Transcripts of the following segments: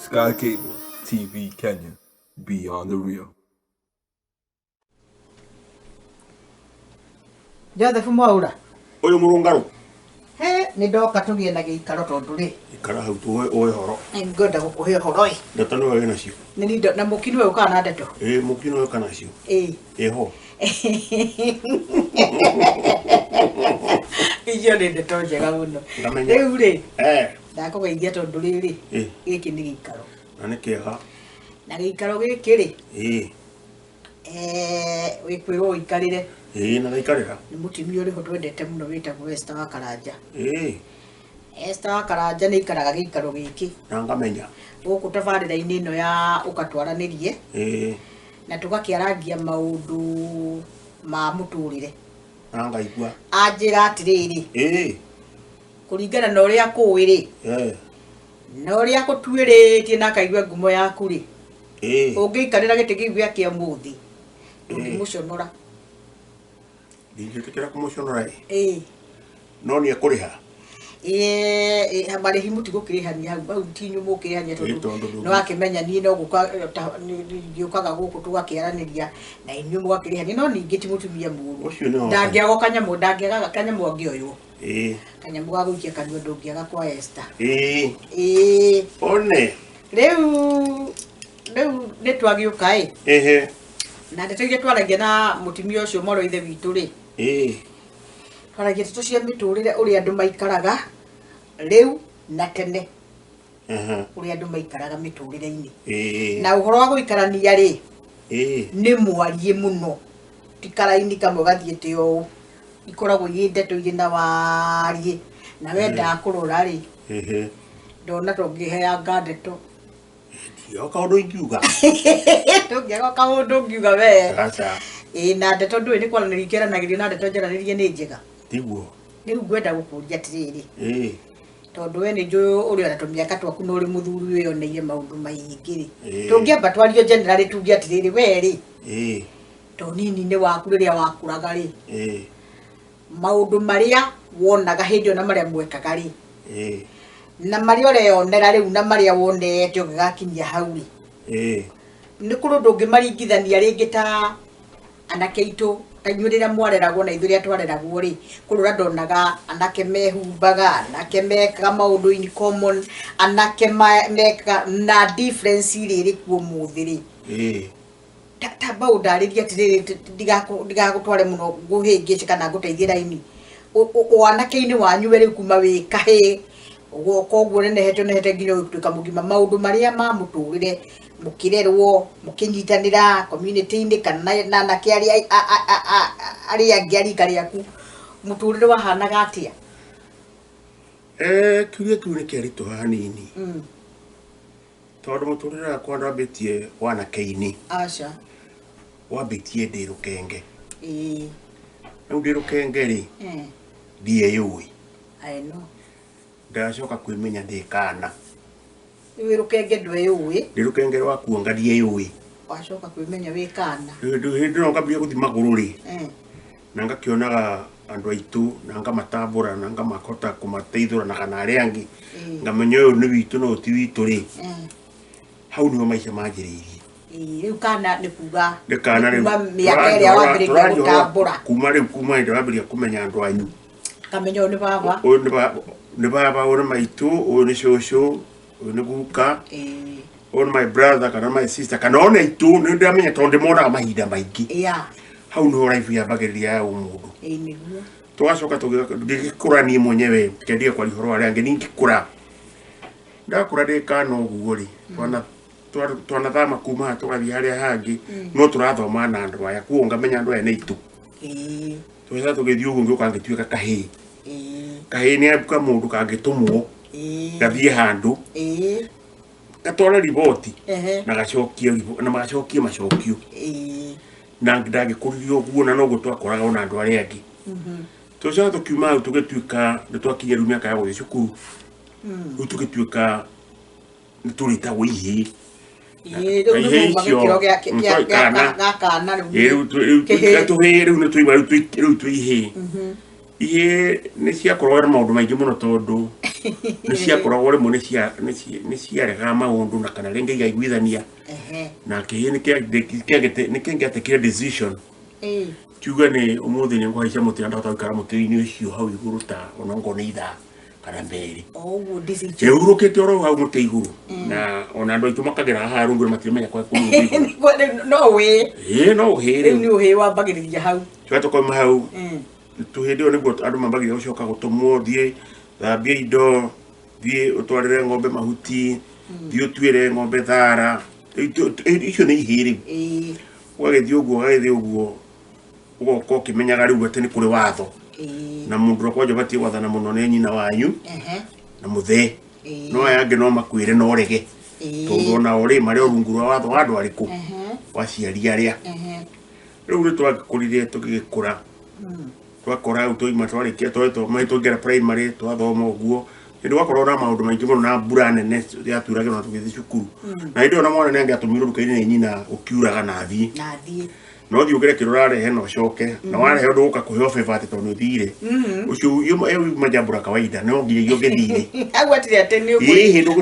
Sky Cable TV Kenya, Beyond the Real. Joseph Mwaura. Oyo murungaru. He, ni ndoka tugie na giikaro tondu ri. Ikara hau tu oe horo. Ngwenda gukuhe horo ii. Ndata no wage nacio. Ni ndo na mukino we ukana ndeto. Mukino we kana cio. Ho. Iyo ni ndeto njega muno. Riu ri. Ndakugeithia tondu riri. Giki ni giikaro. Na ni kiega. Na giikaro giki ri. Wikwirwo ikarire. Na gaikarira. Ni mutimia uri ho twendete muno witagwo Esther wa Karanja. Esther wa Karanja ni ikaraga giikaro giki. Na ngamenya. Guku tabarira-ini ino ya ukatwaranirie. Na tugakiarangia maundu ma muturire. Na ngaigua. Anjira atiriri. Kuringana na uria kuwi ri. Na uria gutuiritie na kaigua ngumo yaku ri. Ungiikarira giti giu gia kia muthi. Ndungimuconora. Ndingitikira kumuconora no ni akuriha. Habari himu tigukirihania hau tinyu mukirihania tondu no akimenya ni no guka ngiukaga guku tugakiaraniria na inyu mugakirihania no ningi timutumia muru ndangiago kanyamu angioywo kanyamu ga guikia kanyo ndungiaga kwa Esther one riu ni twagiuka na ndeteire twaragia na mutimia ucio moro ithe witu ri twaragia tutu cia miturire uri andu maikaraga riu na tene uri andu maikaraga miturire-ini na uhoro wa guikarania ri ni mwarie muno tikaraini kamwe gathiete o ikoragwo i ndeto iri na warie na wenda kurora ri ndona tungiheyanga ndeto yo kaundu ingiuga tungiaga kaundu ngiuga we na ndeto ndui ni kwaranĩria ikĩranagĩrio na ndeto njaranĩrie nĩ njega tiguo rĩu ngwenda gũkũria atĩrĩrĩ tondu we nĩ njũĩ ũrĩa na tũmĩaka twaku na ũrĩ mũthuri wĩyoneire maũndũ maingĩ rĩ tũngĩamba twario generally tuge atĩrĩrĩ we rĩ to nini-inĩ waku rĩrĩa wakũraga rĩ maũndũ marĩa wonaga hĩndĩ ĩyo na marĩa mwekaga rĩ na marĩa ũreyonera rĩu na marĩa wonete ũngĩgakinyia hau rĩ nĩ kũrĩ ũndũ ũngĩmaringithania rĩngĩ ta anake aitũ ta inyuĩ rĩrĩa mwareragwo na ithuĩ rĩrĩa twareragwo rĩ kũrora ndonaga anake mehumbaga anake mekaga maũndũ in common anake mekaga na difference rĩrĩ kuo mũthĩ rĩ ta bau ndarĩria atĩrĩrĩ ndigagũtware mũno ngũhĩngĩce kana ngũteithie raini anake-inĩ wanyu rĩu kuma wĩ kahĩ koguo nehete nginya gũtuĩka mũgima maũndũ marĩa ma mũtũrĩre mũkĩrerwo mũkĩnyitanĩra community-inĩ kana na anake arĩa angĩ arika rĩaku mũtũrĩre wahanaga atĩa kiuria kĩu nĩ kĩaritũ hanini tondũ mũtũrĩre wakwa ndwambĩtie wanake-inĩ aca wambĩtie ndĩ rũkenge rĩu ndĩ rũkenge rĩ ndieyũĩ ndacoka kwĩmenya ndĩ kana wĩ rũkenge ndweyũĩ ndĩ rũkenge rwa kuonga ndieyũĩ wacoka kwĩmenya wĩ kana hĩndĩ ĩno ngambia gũthi magũrũ rĩ na ngakĩonaga andũ aitũ na ngamatambũra na ngamakota kũmateithũra na kana arĩa angĩ ngamenya ũyũ nĩ witũ no ti witũ rĩ hau nĩho maica manjĩrĩirie rĩu kana nĩ kuga mĩaka ĩrĩa wambĩrĩria gũtambũra kuma rĩu kuma hĩndĩ wambĩrĩria kũmenya andũ anyu kamenya ũyũ nĩ baba nĩ baba ũyũ nĩ maitũ ũyũ nĩ cũcũ ũyũ nĩ guka ũyũ nĩ my brother kana my sister kana ona aitũ nĩ ndĩramenya tondũ ndĩmonaga mahinda maingĩ hau nĩho raibu yambagĩrĩria ya ũmũndũ tũgacoka tũgĩkũra niĩ mwenyewe kĩandiga kwa ihoro arĩa angĩ ningĩkũra ndakũra ndĩ kana ũguo rĩ twanathama kuma haha tũgathiĩ harĩa hangĩ no tũrathoma na andũ aya kuo ngamenya andũ aya nĩ aitũ tũgĩcoka tũgĩthiĩ ũguo ngĩũka ngĩtuĩka kahĩĩ kahĩĩ nĩ kamũndũ kangĩtũmwo gathiĩ handũ gatware riboti na magacokie macokio na ndangĩkũrire ũguo na noguo twakoraga ona andũ arĩa angĩ tũcoka tũkiuma hau tũgĩtuĩka nĩ twakinya rĩu mĩaka ya gũthiĩ cukuru rĩu tũgĩtuĩka nĩ tũrĩtagwo ihĩĩ rĩu nĩ tũima rĩu twĩ ihĩĩ ihĩĩ nĩ ciakoragwo na maũndũ maingĩ mũno tondũ nä ciakoragwo rä mwe nä ciarega maå ndå na kana rä ngä igaiguithania nake nä kä ngä atä kä re decision kiuga nä å må thä nä ngå haicia må tä na ndahota gå ikara må tä rä-inä å cio hau igå rå ta onongwo nä ithaa kana merä ä hurå kä te oro hau må tä igå rå na ona andå aitå makagä ra haha rungu na matirä menya kwa no wä no å hä rä nä å hä wambagä rä ria hau tå kauma hau tå hä ndä ä yo nä guo andå mambagä rä gå coka gå tå må thiä thambia indo thiä å twarä re ng'ombe mahuti thiä å tuä re ng'ombe thara icio nä ihä rä u å gagä thiä å guo å goka å kä menyaga rä u atä nä kå rä watho na må ndå rakwa batie gwathana må no nä nyina wanyu na må thee no aya angä no makwä re no rege tondå onao rä marä o rungu rwa watho wa andå arä kå waciari arä a rä u nä twagä kå rire tå gä gä kå ra twakora au tå ima twarä kia tå ngera primary twathoma å guo hä ndä wakorwo na maå ndå maingä må no na mbura nene yaturagä na tå gä thiä cukuru na hä ndä ä yo na mwana nä angä atå mirwo nduka-inä nä nyina å kiuraga na thiä no thiä å gä re kä rå rarehe na å coke na warehe å ndå gå ka kå heo beba atä tondå å thire å cio majambå kawaida no nginya igä å gä thire ndå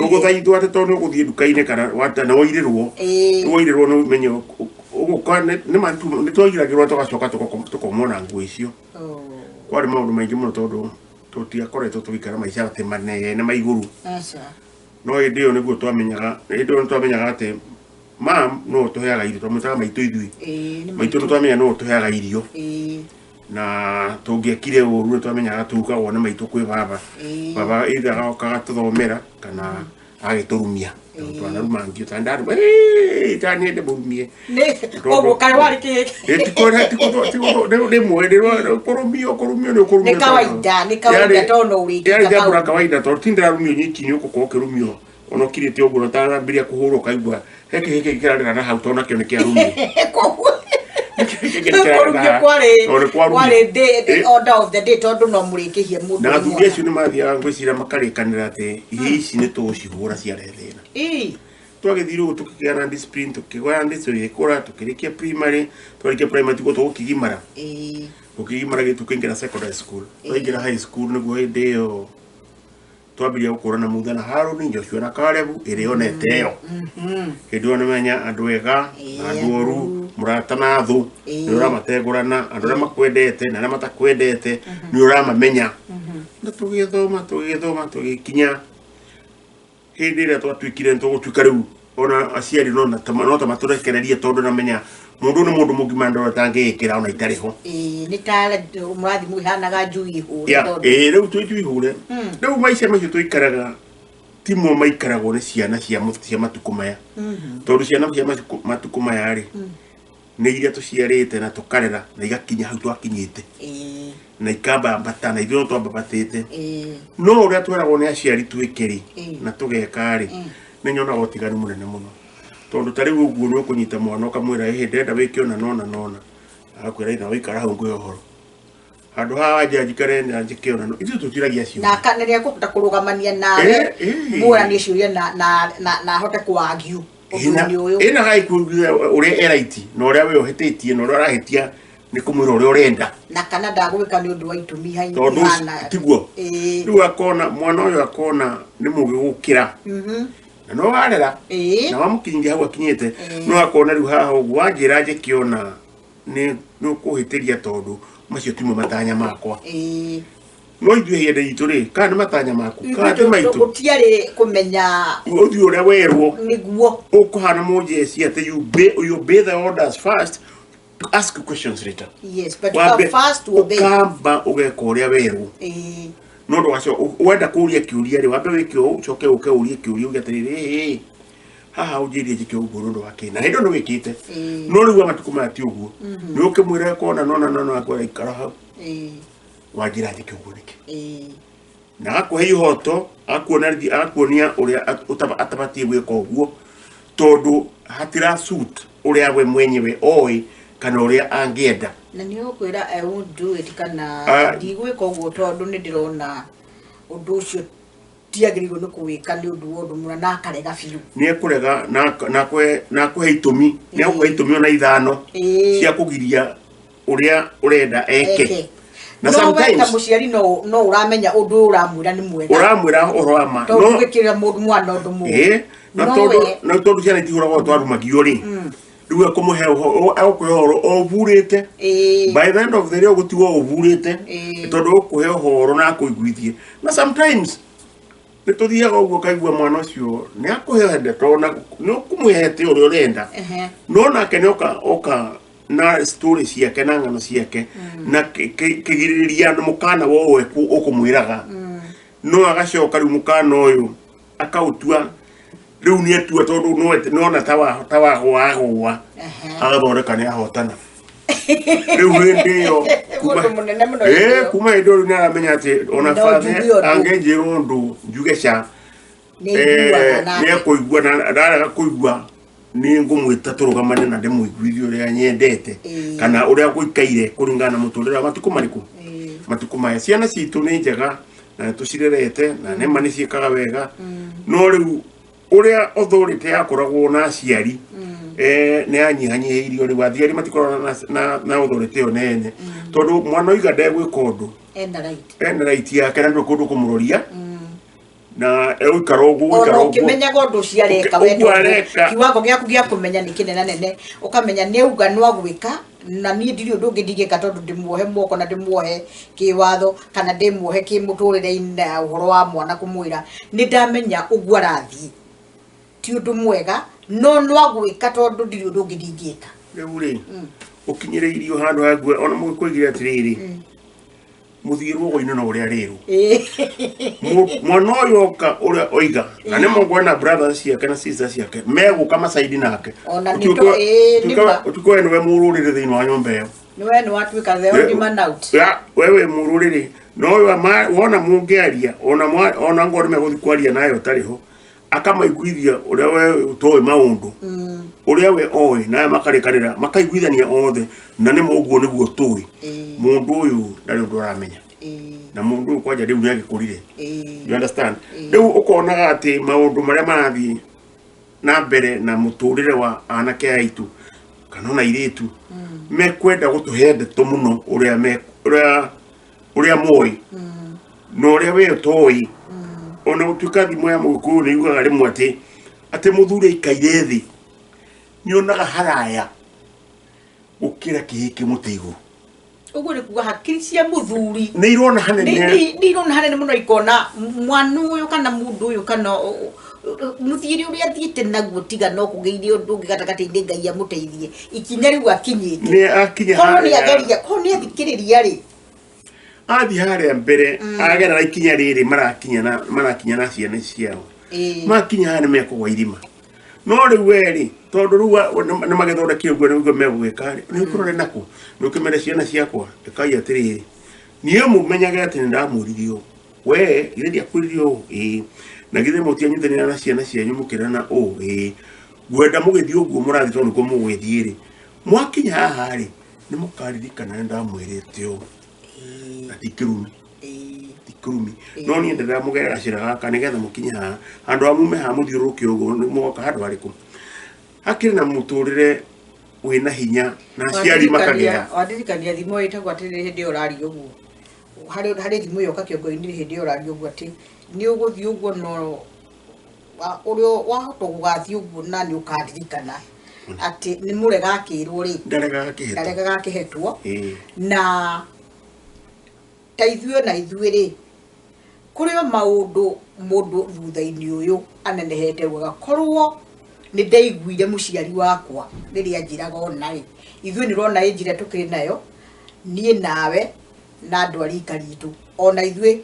gå thaithwo atä tondå nä å gå thiä nduka-inä kana na woirä rwo nä menye nä twaigiragä rwo tågacoka tå komona nguo icio kwarä maå ndå maingä må no tondå tå tiakoretwo tå gäikara maica atä manene maigå ru no hä ndä ä yo nä guo twamenyaga atä mam no tå heaga irio twamwätaga maitå ithuä maitå nä twamenya no tå heaga irio na tå ngä ekire å ru nä twamenyaga tugagwo nä maitå kwä baba ithaga okaga tå thomera kana agä tå rumia twanaruma ngio tani ende må rumie rä kawaida tondå tindä rumio nyiki nä å gå kä rumio ona å kirä te å guo natambä ria kå hå rwo kaigua hekä kä kä rarä na hau to nakio nä kä arumio na athuri acio nä mathiaga ngwä cira makarä kanä ra atä ihä ici nä tå cihå ra ciare thä twagä thirä gå tå kä gä na tå kä goya ndä tå kå ra tå kä rä kia primary twarä kia primary tiguo tå gå kä gimara gå kä gimara gä tå kä ingä ra secondary school twaingä ra high school nä guo hä ndä ä yo twambiria gå kå rana mutha na Haroni Joshua na Karebu ä rä onete yo hä ndä ä yo nä menya andå ega na andå oru må rata na thå nä å ramategå rana andå arä a makwendete na arä a matakwendete nä å ramamenya na tå gä thoma tå gä kinya hä ndä ä rä a twatuä kire nä tå gå tuä ka rä u ona aciari no ta matå rekererie tondå namenya må ndå nä må ndå må ngima ndå tangä gä kä ra ona itarä ho må rathi mwä hanaga njui ihå rä u twä njui ihå re rä u maica macio tå ikaraga timo maikaragwo nä ciana cia matukå maya tondå ciana cia matukå maya rä nä iria tå ciarä te na tå karera na igakinya hau twakinyä te na ikambambata na ithuä no twambambatä te no å rä a tweragwo nä aciari twä ke rä na tå geka rä nä nyonaga å tiganu må nene må no tondå ta rä u å guo nä å kå nyita mwana å kamwä ra hä ndenda wä ke ona nona agakwä ra ina wä ikara hau ngwä ohoro handå haha wanja njikare na njä ke ona ithuä tå tiragia cio na nä rä a kå kå rå gamania nawe mwåranie ciå na ahote kå wagiu ä na gaikuä å rä a eraiti na å rä a wä ohä tä tie na å rä a å rahä tia nä kå mwä ra å rä a å renda na kana ndagå gä ka nä å ndå wa itåmi tondå tiguo rä u akona mwana å yå akona nä må gä gå kä ra na no warera na wamå kinyia hau akinyä te no akona rä u haha å guo wanjä ra njä kä ona nä å kå hä tä ria tondå macio timo matanya makwa no ithuä hä ndä itå rä kana nä matanya maku kana tä maitå gå tiarä kå menya å thiå å rä a werwo nä guo å kå hana må njeci atä you obey the orders first to ask questions later kamba å geka å rä a werwo no ndå gaco wenda kå ria kä å ria rä wambe wä ke å coke å ke å rie kä å ria å ge atä rä rä haha å njä rie njä ke å guo nä å ndå wa kä na hä ndä no wä kä te no rä u a matukå maya ti å guo nä å kä mwä ra kona nona akwä ikara hau wanjä ra njä ke å guo nä kä na agakå he ihoto agakuonia å rä a atabatie gwä ka å guo tondå hatira å rä a we mwenyewe oä kana å rä a angä enda na nä å kwä ra kana ndigwä ka å guo tondå nä ndä rona å ndå å cio tiagä rä irwo nä kå wä ka nä å ndå wa å ndå må na akarega biå nä ekå rega na akå he itåmi nä agå he itåmi ona ithano cia kå giria å rä a å renda eke na sometimes no muciari no uramenya undu uramwira ni mwega uramwira orama no gwikira mundu mwana undu mu na tondu ciana itihuragwo twarumagio ri riu akumuhe akuhoro ovurite by the end of the day gutiwa ovurite tondu ukuhe horo na kuiguithie na sometimes nituthiaga uguo kaigua mwana ucio ni akuhe ndeto na no kumuhete uria urenda no nake ni oka na story ciake na ngano ciake na kigiriria na mukana wowe ukumwiraga no agacoka riu mukana uyu akautua riu ni atua tondu no na tawa hwa agathondeka ni ahotana riu hindi yo kuma indo ni aramenya ati ona fathe angenjirwo ndu njuge ca ni akuigua na ndaraga kuigua ni ngumwita turugamane na ndimuiguithio ria nyendete kana uria guikaire kuringana na muturira matuku mariku matuku maya ciana citu ni njega na tucirerete na nema ni ciikaga wega no riu uria authority yakoragwo na ciari ni anyihanyihirio riu athiari matikoragwo na authority yo nene tondu mwana oiga ndegwika undu ena right yake na ndu kundu kumuroria na eukara uguo ukimenyaga undu ciareka wendo kiwango giaku gia kumenya ni kinene nene ukamenya ni uga no agwika na ni ndiri undu ngithigika tondu ndimuohe moko na ndimuohe kiwatho kana ndimuohe ki muturire-ini uhoro wa mwana kumwira ni ndamenya uguo arathi ti undu mwega no agwika tondu ndiri undu ngithigika riu ri ukinyireirio handu hagwe ona mukwigire atiriri muthiirwo goino na uria riru mwana yoka uria oiga na ni mugwena brothers ciake na sisters ciake meguka masaidi nake ona nito utuko eno we mururire thiini wa nyomba iyo niwe ni watuika the old man out ya wewe mururire no wona mungiaria ona ngoro meguthi kwaria nayo tariho akamaiguithia uria we utoe maundu uria we oi na makarikanira makaiguithania othe na ni muguo niguo tui mundu uyu ndari undu aramenya na mundu kwaja riu niagikurire you understand riu ukonaga ati maundu maria marathi na mbere na muturire wa anake aitu kana na iritu mekwenda gutuhe ndeto muno uria moi no uria we toi ona utuka thimu ya muguku ni yugaga rimwe ati muthuri ikaire thi ni onaga haraya ukira kihiki mutigu uguo ni kuga hakiri cia muthuri ni irona hanene muno ikona mwana uyu kana mundu uyu kana muthiri uria thiite naguo tiga no kugeithie undu ungi gatakati-ini Ngai amuteithie ikinya riu akinyite ni akinya kono ni athikiriria ri athi haria mbere agera ikinya riri marakinya na ciana ciao makinya hane mekugwa irima no riu weri tondu riu ni magethondekire uguo niguo megwika ni kurore naku ni ukimere ciana ciakwa ikai atiriri nie mumenyage ati ndamuririo we ile dia kuririo na githe mutianyithanira na ciana cianyu mukirana gwenda mugithii uguo murathi tondu ko mugwithii ri mwakinya haha ri ni mukaririkana ndamwirite o tikirumi no ni ndenda mugera cira gaka nigetha mukinya andu amume ha muthiuruke uguo mugoka handu hariku hakiri na muturire wina hinya na ciari makagera wadirikania thimo itagwo atiri hindi urari uguo hari thimo yoka kiongo-ini hindi urari uguo ati ni uguthii uguo no urio wahota gugathii uguo na ni ukadirikana ati ni murega akirwo ri ndarega akihetwo na taithwe na ithwiri kuri maundu mundu thutha-ini uyu anenehete wega korwo ni ndaiguire muciari wakwa riria njiraga ona ri ithwe ni rona injire tukiri nayo nie nawe na andu arika ritu ona ithwe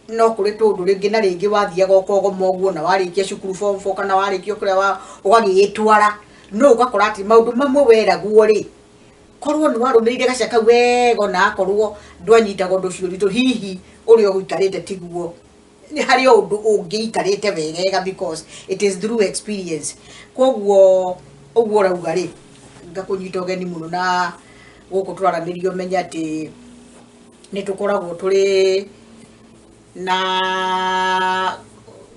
no kuri tundu ringi na ringi wathiaga ukogoma uguo na warikia cukuru form 4 kana warikia kuria ugagitwara no ugakora ati maundu mamwe weragwo ri korwo ni warumirire gacaka wego na akorwo ndwanyitaga undu cio ritu hihi uri oguikarite tiguo ni hari undu ungiikarite wegega because it is through experience koguo uguo rauga ri ngakunyita ugeni muno na guku twaranirio menya ati ni tukoragwo turi na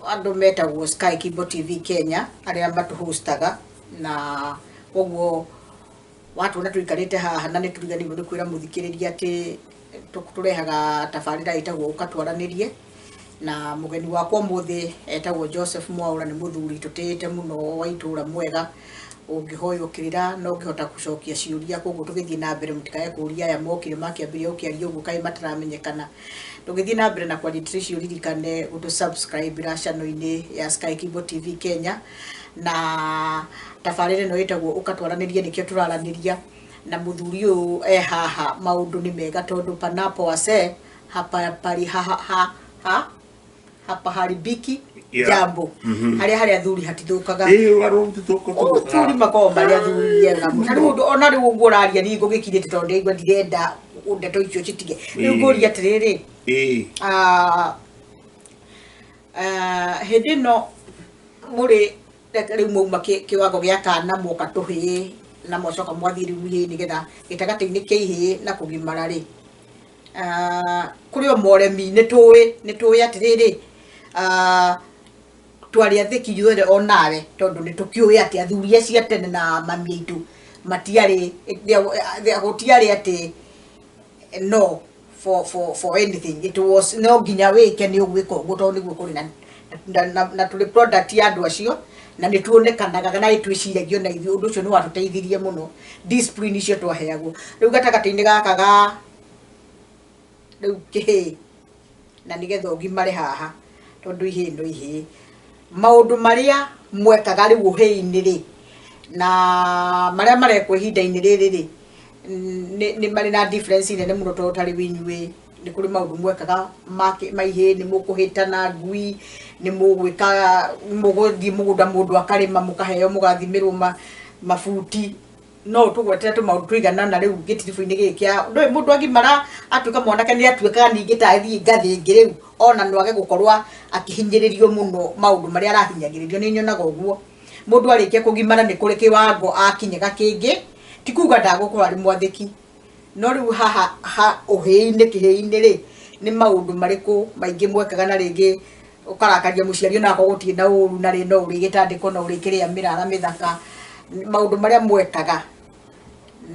andu metagwo Sky Kibo TV Kenya aria matuhostaga na uguo watu na tuikarite haha na nituriganirwo ni kwira muthikiriria ati turehaga tabarira itagwo ukatwaranirie na mugeni wakwa muthi etagwo Joseph Mwaura ni muthuri tutete muno wa itura mwega ungihoyo kirira no ngihota gucokia ciuria koguo tugithii na mbere mutikae kuria ya mokire makiambiria ukiaria uguo kai mataramenyekana tugithii na mbere na kwa nutrition ririkane utu subscribe ra channel ini ya Sky Kibo TV Kenya na tabarire no itagwo ukatwaranirie nikio turaraniria na muthuri uyu haha maundu ni mega tondu panapo ase hapa haribiki jambo haria athuri hatithukaga thuri makoo maria athuri yega mundu ona ri uguo raria ni ngugikirite tondu igwa ndirenda ndeto icio citige ni nguria atiriri hindi no muri riu mauma kiwango gia kana moka tuhi na mocoka mwathiri wihi nigetha gitagati-ini kihi na kugimara ri kuri o moremi ni tuwi atiriri twari athiki yuothe onawe tondu ni tukiuya ati athuri acio tene na mami aitu matiari gutiari ati no for anything. It was no ginya wike ni ugwika uguo tondu niguo kuri na tuli product ya andu acio na ni tuonekanaga na itwiciragio na ithuĩ ũndũ ũcio nĩ watuteithirie mũno discipline icio twaheagwo rĩu gatagati-inĩ gaka ga rĩu kĩhĩ na nĩgetha ũgimare haha tondu ihĩ ndo ihĩ maũndũ marĩa mwekaga rĩu ũhĩ-inĩ rĩ na marĩa marekwo ihinda-inĩ rĩrĩ rĩ nĩ marĩ na difference nene mũno tondũ tarĩ winyuĩ ni kuri maundu mwekaga maihe ni mukuhitana ngui ni mugwika muguthi mugunda mundu akarima mukaheo mugathimirwo mafuti no tugwetera tu maundu twigana na riu gitirifu-ini gikia ndoi mundu agimara atuika mwanake ni atuikaga ningi ta thi ngathi ngiriu ona no age gukorwa akihinyiririo muno maundu maria arahinyagiririo ni nyonaga uguo mundu arikia kugimara ni kuri kiwango akinyega kingi tikuga ndagukora ari mwathiki no riu haha uhi-ini kihi-ini ri ni maundu mariku maingi mwekaga na ringi ukarakaria muciari ona gutie na uru na ri no uri gitandiko no uri kiria mirara mithaka maundu maria mwekaga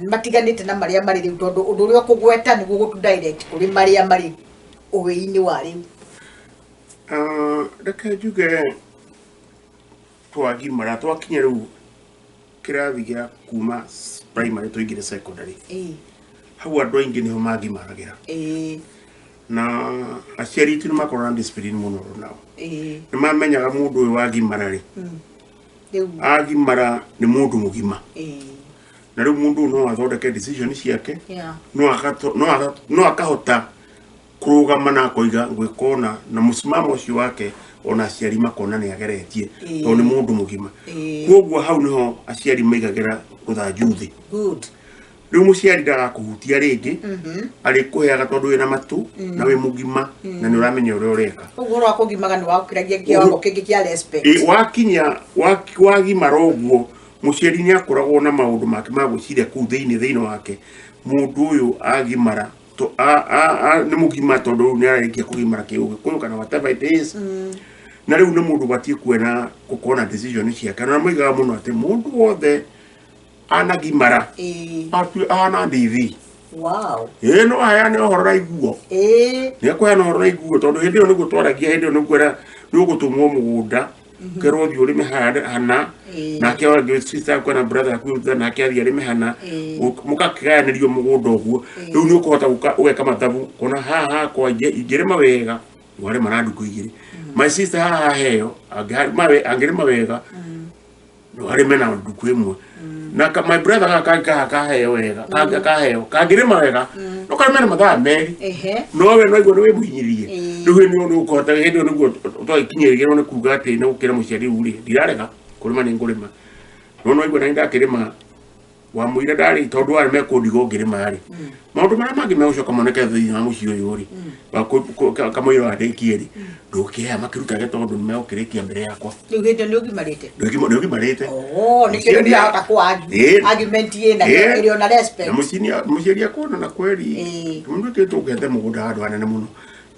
matiganite na maria mari riu tondu undu uri okugweta niguo gutu direct kuri maria mari uhi-ini wa riu reke njuge twagimara twakinya riu kirathi gia kuma primary tuingire secondary hau andu aingi niho magimaragira na aciari tu makorwo na discipline muno nao ni mamenyaga mundu uyu wagimara ri agimara ni mundu mugima na riu mundu no athondeke decision ciake no akahota kurugama na koiga ngwikona na musimamo ucio wake ona aciari makona ni ageretie tondu ni mundu mugima koguo hau niho aciari maigagira guthanjuthi good riu muciari ndagakuhutia ringi ari kuheaga tondu wina matu na wi mugima na ni uramenya uria ureka uguo ro akugimaga ni wakiragia kiwango kingi kia respect wakinya wagimara uguo muciari ni akoragwo na maundu make ma gwiciria kuu thiini wake mundu uyu agimara to ni mugima tondu ni ararikia kugimara kiugo kuyu kana whatever it is na riu ni mundu batie kuena gukona decision ciake na moigaga muno ati mundu wothe anagimara ana ndithi wow no aya ni ohorora iguo ni ko yana ohorora iguo tondu hindi yo ni gutwaragia hindi yo ni kwera ni gutumwo mugunda kero thio ri mehana na ke wa sister ko na brother ku na ke thia ri mehana mukakiganirio mugunda uguo riu ni ukuhota ugeka mathabu kona haha kwa igire mawega wale marandu kuigire my sister haha heyo angire mawega no ari mena nduku imwe na my brother kaheo wega kaheo kagirima wega no kamena mathaa meri no we no igwo ni muhinyirie riu ni ukota hindi ni gwo twakinyirigirwo ni kuga ati ni gukira muciari uri ndirarega kurima ni ngurima no igwo na ndakirima wa muira ndari tondu ari mekundigo ngirima ari maundu maria mangi megucoka moneke thiini wa mucii uyu ri kamuiro andikieri ndukia makirutage tondu ni megukirikia mbere yakwa riu hindi ni ugimarite ni nikio ni hata kwa argument yena iri ona respect na muciari akona na kweri mundu ke tugete mugunda andu anene muno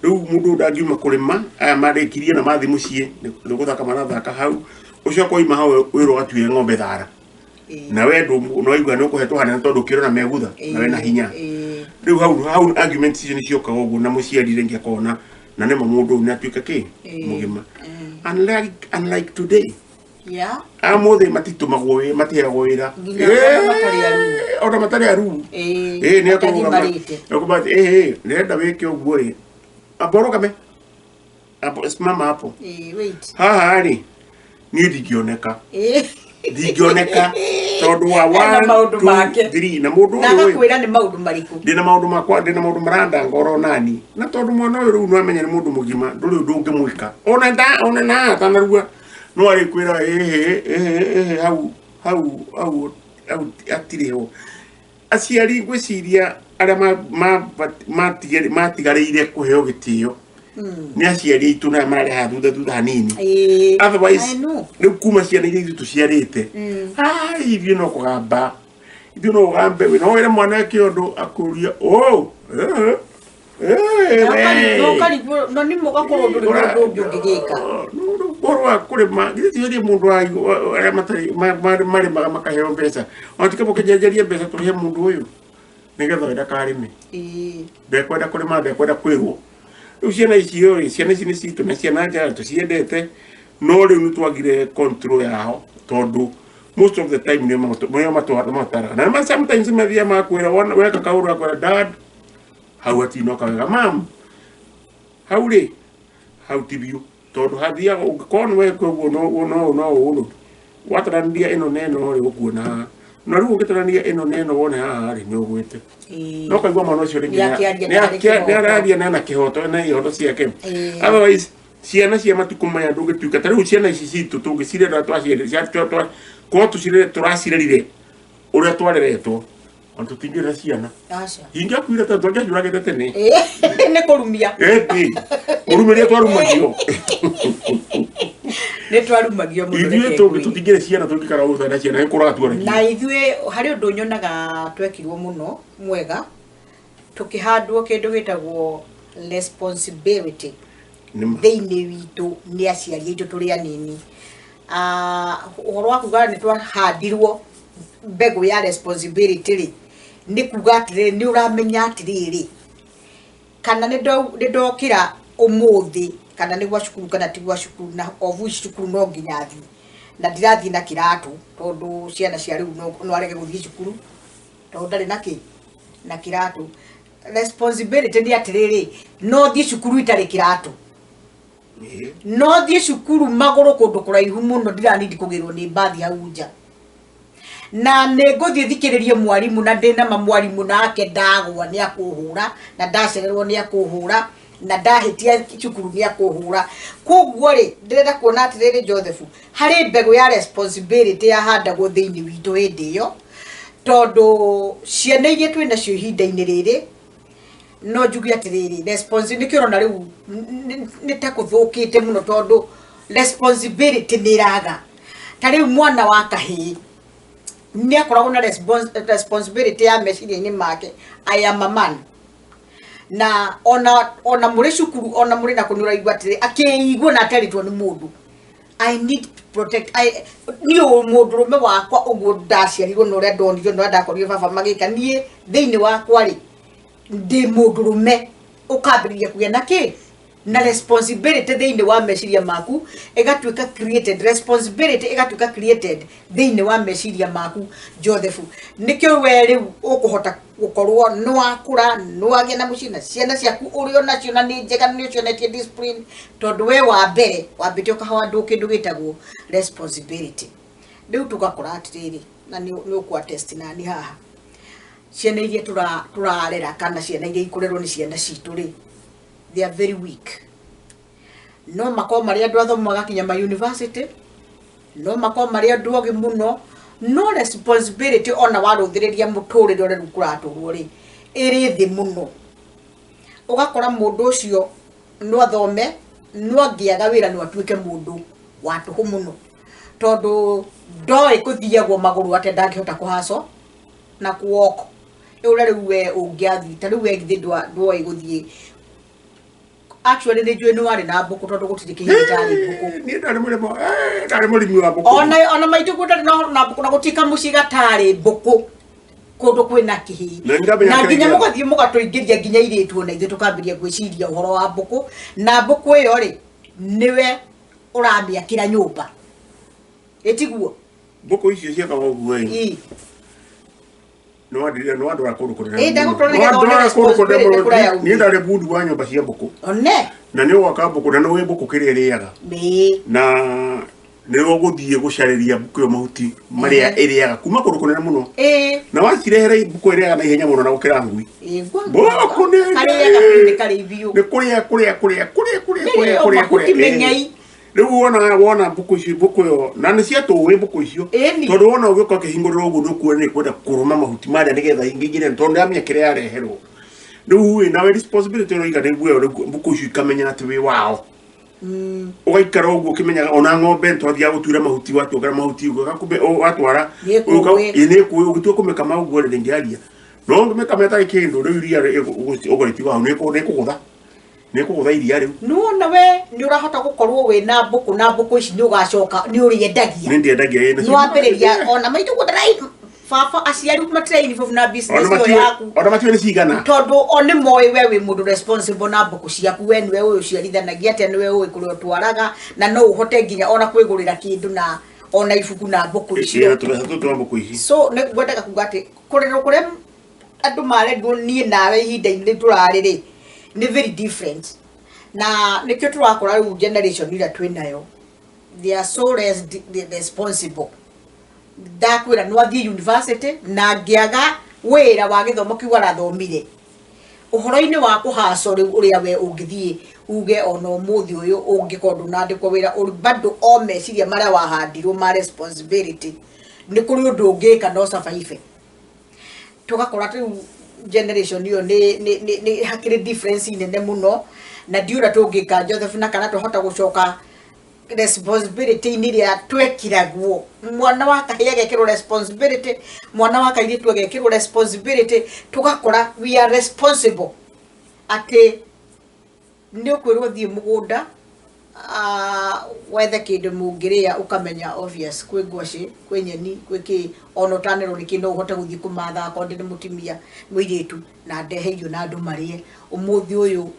riu mundu ndangiuma kurima aya marikirie na mathi mucii ni guthaka marathaka hau ucio koima hau wiro gatue ng'ombe thara na we no igwa no kuhetwo hana tondu kiro na megutha na we na hinya riu hau argument icio ni cioka uguo na muciari rengi akona na ne mundu ni atuika ki mugima unlike today amothe matitumagwo we matihegwo wira ona matari aru ni akuga nenda weke uguo ri aboroka me simama hapo wait haha ri ni ndingioneka ndingioneka tondu wa 1 2 3 na mundu na gakwira ni maundu mariku ndina maundu makwa ndina maundu maranda ngoro nani na tondu mwana uyu riu no amenya ni mundu mugima nduri undu ngimwika ona na tanarua no ari kwira hau atiriho aciari ngwiciria aria matigarĩire kuheo gĩtĩo ni aciari itu na mari ha thutha hanini otherwise ni kuma ciana iria itu ciarite ithuĩ no kũgamba ithuĩ no ũgambe we no wĩre mwana kĩondo akũria no ni mugakorwo nduri mundu ũngĩgĩka borwa kurima githiri mundu aria mari makaheo mbeca onatike mukijenjeria mbeca turihe mundu uyu nigetha wenda karime ndekwenda kurima ndekwenda kwirwo riu ciana icio ciana ici ni citu na ciana njara tuciendete no riu nitwagire control yao tondu most of the time ni matwara na sometimes mathia makwira weka kauru akwira dad hau atinoka wega mam hauri how tibiu tondu hathia ungikona we koguo no watarania ino neno ri ukuona na riu ugitarania ino neno wone haha ri ni ugwite no kaigua mwana ucio ringi ni araria na kihoto na ihoto ciake otherwise ciana cia matuko maya ndungituika ta riu ciana ici citu tungicirera twacirera ko tucirere turacirerire uria twareretwo antu tingire ciana ingia kwira ta ndonja juragete tene ne kurumia urumiria twarumagio ne twarumagio muno ithuĩ tutingire ciana tungikara utha na ciana ikuraga twareki na ithuĩ hari undu nyonaga twekirwo muno mwega tukihandwo kindu gitagwo responsibility thĩinĩ witũ nĩ aciari aitũ tũrĩ anini ũhoro wa kuga nĩ twahandirwo mbegũ ya responsibility ri ni kuga atĩrĩrĩ nĩ ũramenya atĩrĩrĩ kana nĩ ndokĩra ũmũthĩ kana nĩ gwa cukuru kana ti gwa cukuru na ovu cukuru no nginya thiĩ na ndirathiĩ na kĩratũ tondũ ciana cia rĩu no arege gũthiĩ cukuru tondũ ndarĩ na kĩratũ responsibility nĩ atĩrĩrĩ no thiĩ cukuru itarĩ kĩratũ no thiĩ cukuru magũrũ kũndũ kũraihu mũno ndiranindi kũgĩrwo nĩ mbathi hau nja na nĩngũthiĩ thikĩrĩrie mwarimu na ndĩna mwarimũ nake ndagwa nĩ akũhũra na ndacererwo nĩ akũhũra na ndahĩtia cukuru nĩ akũhũra koguo rĩ ndĩrenda kuona atĩrĩrĩ Joseph harĩ mbegũ ya responsibility yahandagwo thĩinĩ witũ hĩndĩ ĩyo tondũ ciana iria twĩnacio ihinda-inĩ rĩrĩ no njuge atĩrĩrĩ responsibility nĩkĩo ũrona rĩu nĩ ta kũthũkĩte mũno tondũ responsibility nĩ ĩraga ta rĩu mwana wa kahĩĩ nĩ akoragwo na responsibility ya meciria-inĩ make I am a man na ona mũrĩ cukuru ona mũrĩ na kũnũraigua atĩrĩ akĩigua na ateritwo nĩ mũndũ I need to protect niĩ mũndũrũme wakwa ũguo ndaciarirwo na ũrĩa ndonirio na ndakorire baba magĩka niĩ thĩinĩ wakwa rĩ ndĩ mũndũrũme ũkambĩrĩria kũgĩa na kĩ na responsibility thĩinĩ wa meciria maku ĩgatuĩka created responsibility ĩgatuĩka created thĩinĩ wa meciria maku Joseph nĩkĩo we rĩu ũkũhota gũkorwo nĩ wakũra nĩ wagĩa na mũciĩ na ciana ciaku ũrĩ onacio na nĩ njega nĩ ũcionetie discipline tondũ we wa mbere wambĩte ũkahandwo kĩndũ gĩtagwo responsibility rĩu tũgakora atĩrĩrĩ na nĩ ũkwa-test nani haha ciana iria tũrarera kana ciana iria ikũrerwo nĩ ciana citũ rĩ they are very weak no makao maria andũ athomaga kinya ma university no makao maria andũ ogi muno no responsibility ona warũthĩrĩria mũtũrĩre ũrĩa rĩu kũratũrwo rĩ ĩrĩ thĩ mũno ũgakora mũndũ ũcio no athome no angĩaga wĩra no atuĩke mũndũ wa tũhũ mũno tondũ ndoĩ kũthiagwo magũrũ atĩ ndangĩhota kũhaco na kuoko ũrĩa rĩu we ũngĩathi ta rĩu we githĩ ndoĩ gũthiĩ actually they join no one na buku to go to the kihitari buku ni ndari muri wa buku ona maitu ko na buku na gutika musiga tari buku kodo kwina kihi na ginya mugathie mugatoingiria ginya iretu na ithu tukambiria gwiciria uhoro wa buku na buku iyo ri niwe urambia kira nyumba etiguo buku icio cia kagoguo ii no andu akuru kurira ni ndari bundu wa nyumba cia buku one na ni waka buku na no buku kire iriaga na ni guthie gucariria buku yo mahuti maria iriaga kuma kuru kunene muno na wacirehere buku iriaga na ihenya muno na gukira ngui buku ni kuria riu wona buku icio buku yo na ni cia tuwe buku icio tondu wona ugioka kihingurira uguo nukuona ni kwenda kuruma mahuti maria nigetha ingigire tondu amia kiria areherwo riu na responsibility no igane buku icio ikamenya ati wi wao ugaikara uguo ukimenya ona ng'ombe twathia gutura mahuti watwara mahuti ugakumbe watwara ine kuwe ugitua kumekama uguo ndingiaria no ngumekama tari kindu riu iria ugoriti wao ni kugutha iria riu nuona we ni urahota gukorwo we na mbuku ici ni ugacoka ni uriendagia ni ndiendagia ina no ambiriria ona maitu gutrai baba aciari kuma train for na business yo yaku ona matu ni cigana tondu oni moy we we mundu responsible na mbuku ciaku we niwe uyu ciarithanagia ate niwe uyu kurio twaraga na no uhote nginya ona kwigurira kindu na ona ifuku na mbuku icio mbuku ici so ne gwendaga kugate kuriro kure andu mare ni nawe ihinda-ini turariri ni very different na nikyo turakora ru generation ira twinayo they are so responsible dakwira no athie university na ngiaga wira wa githomo kiu arathomire uhoro-ini wa kuhaso riu uria we ungithie uge ona umuthi uyu ungikondu nandikwo wira uri bado o meciria maria wahandirwo ma responsibility ni kuri undu ungika no survive tugakora tu generation iyo ni hakiri difference nene muno na diura tungika Joseph na kana tuhota gucoka responsibility ni ria twekiragwo mwana wa kahia gekiro responsibility mwana wa kairi twegekiro responsibility tugakora we are responsible ate ni ukwirwo thie mugunda wethe kindu mungiria ukamenya obvious kwi ngwaci kwi nyeni kwi ki ono tanero ni kino uhote guthie kumatha kondi ni mutimia mwiritu na ndeheirio na andu marie umuthi uyu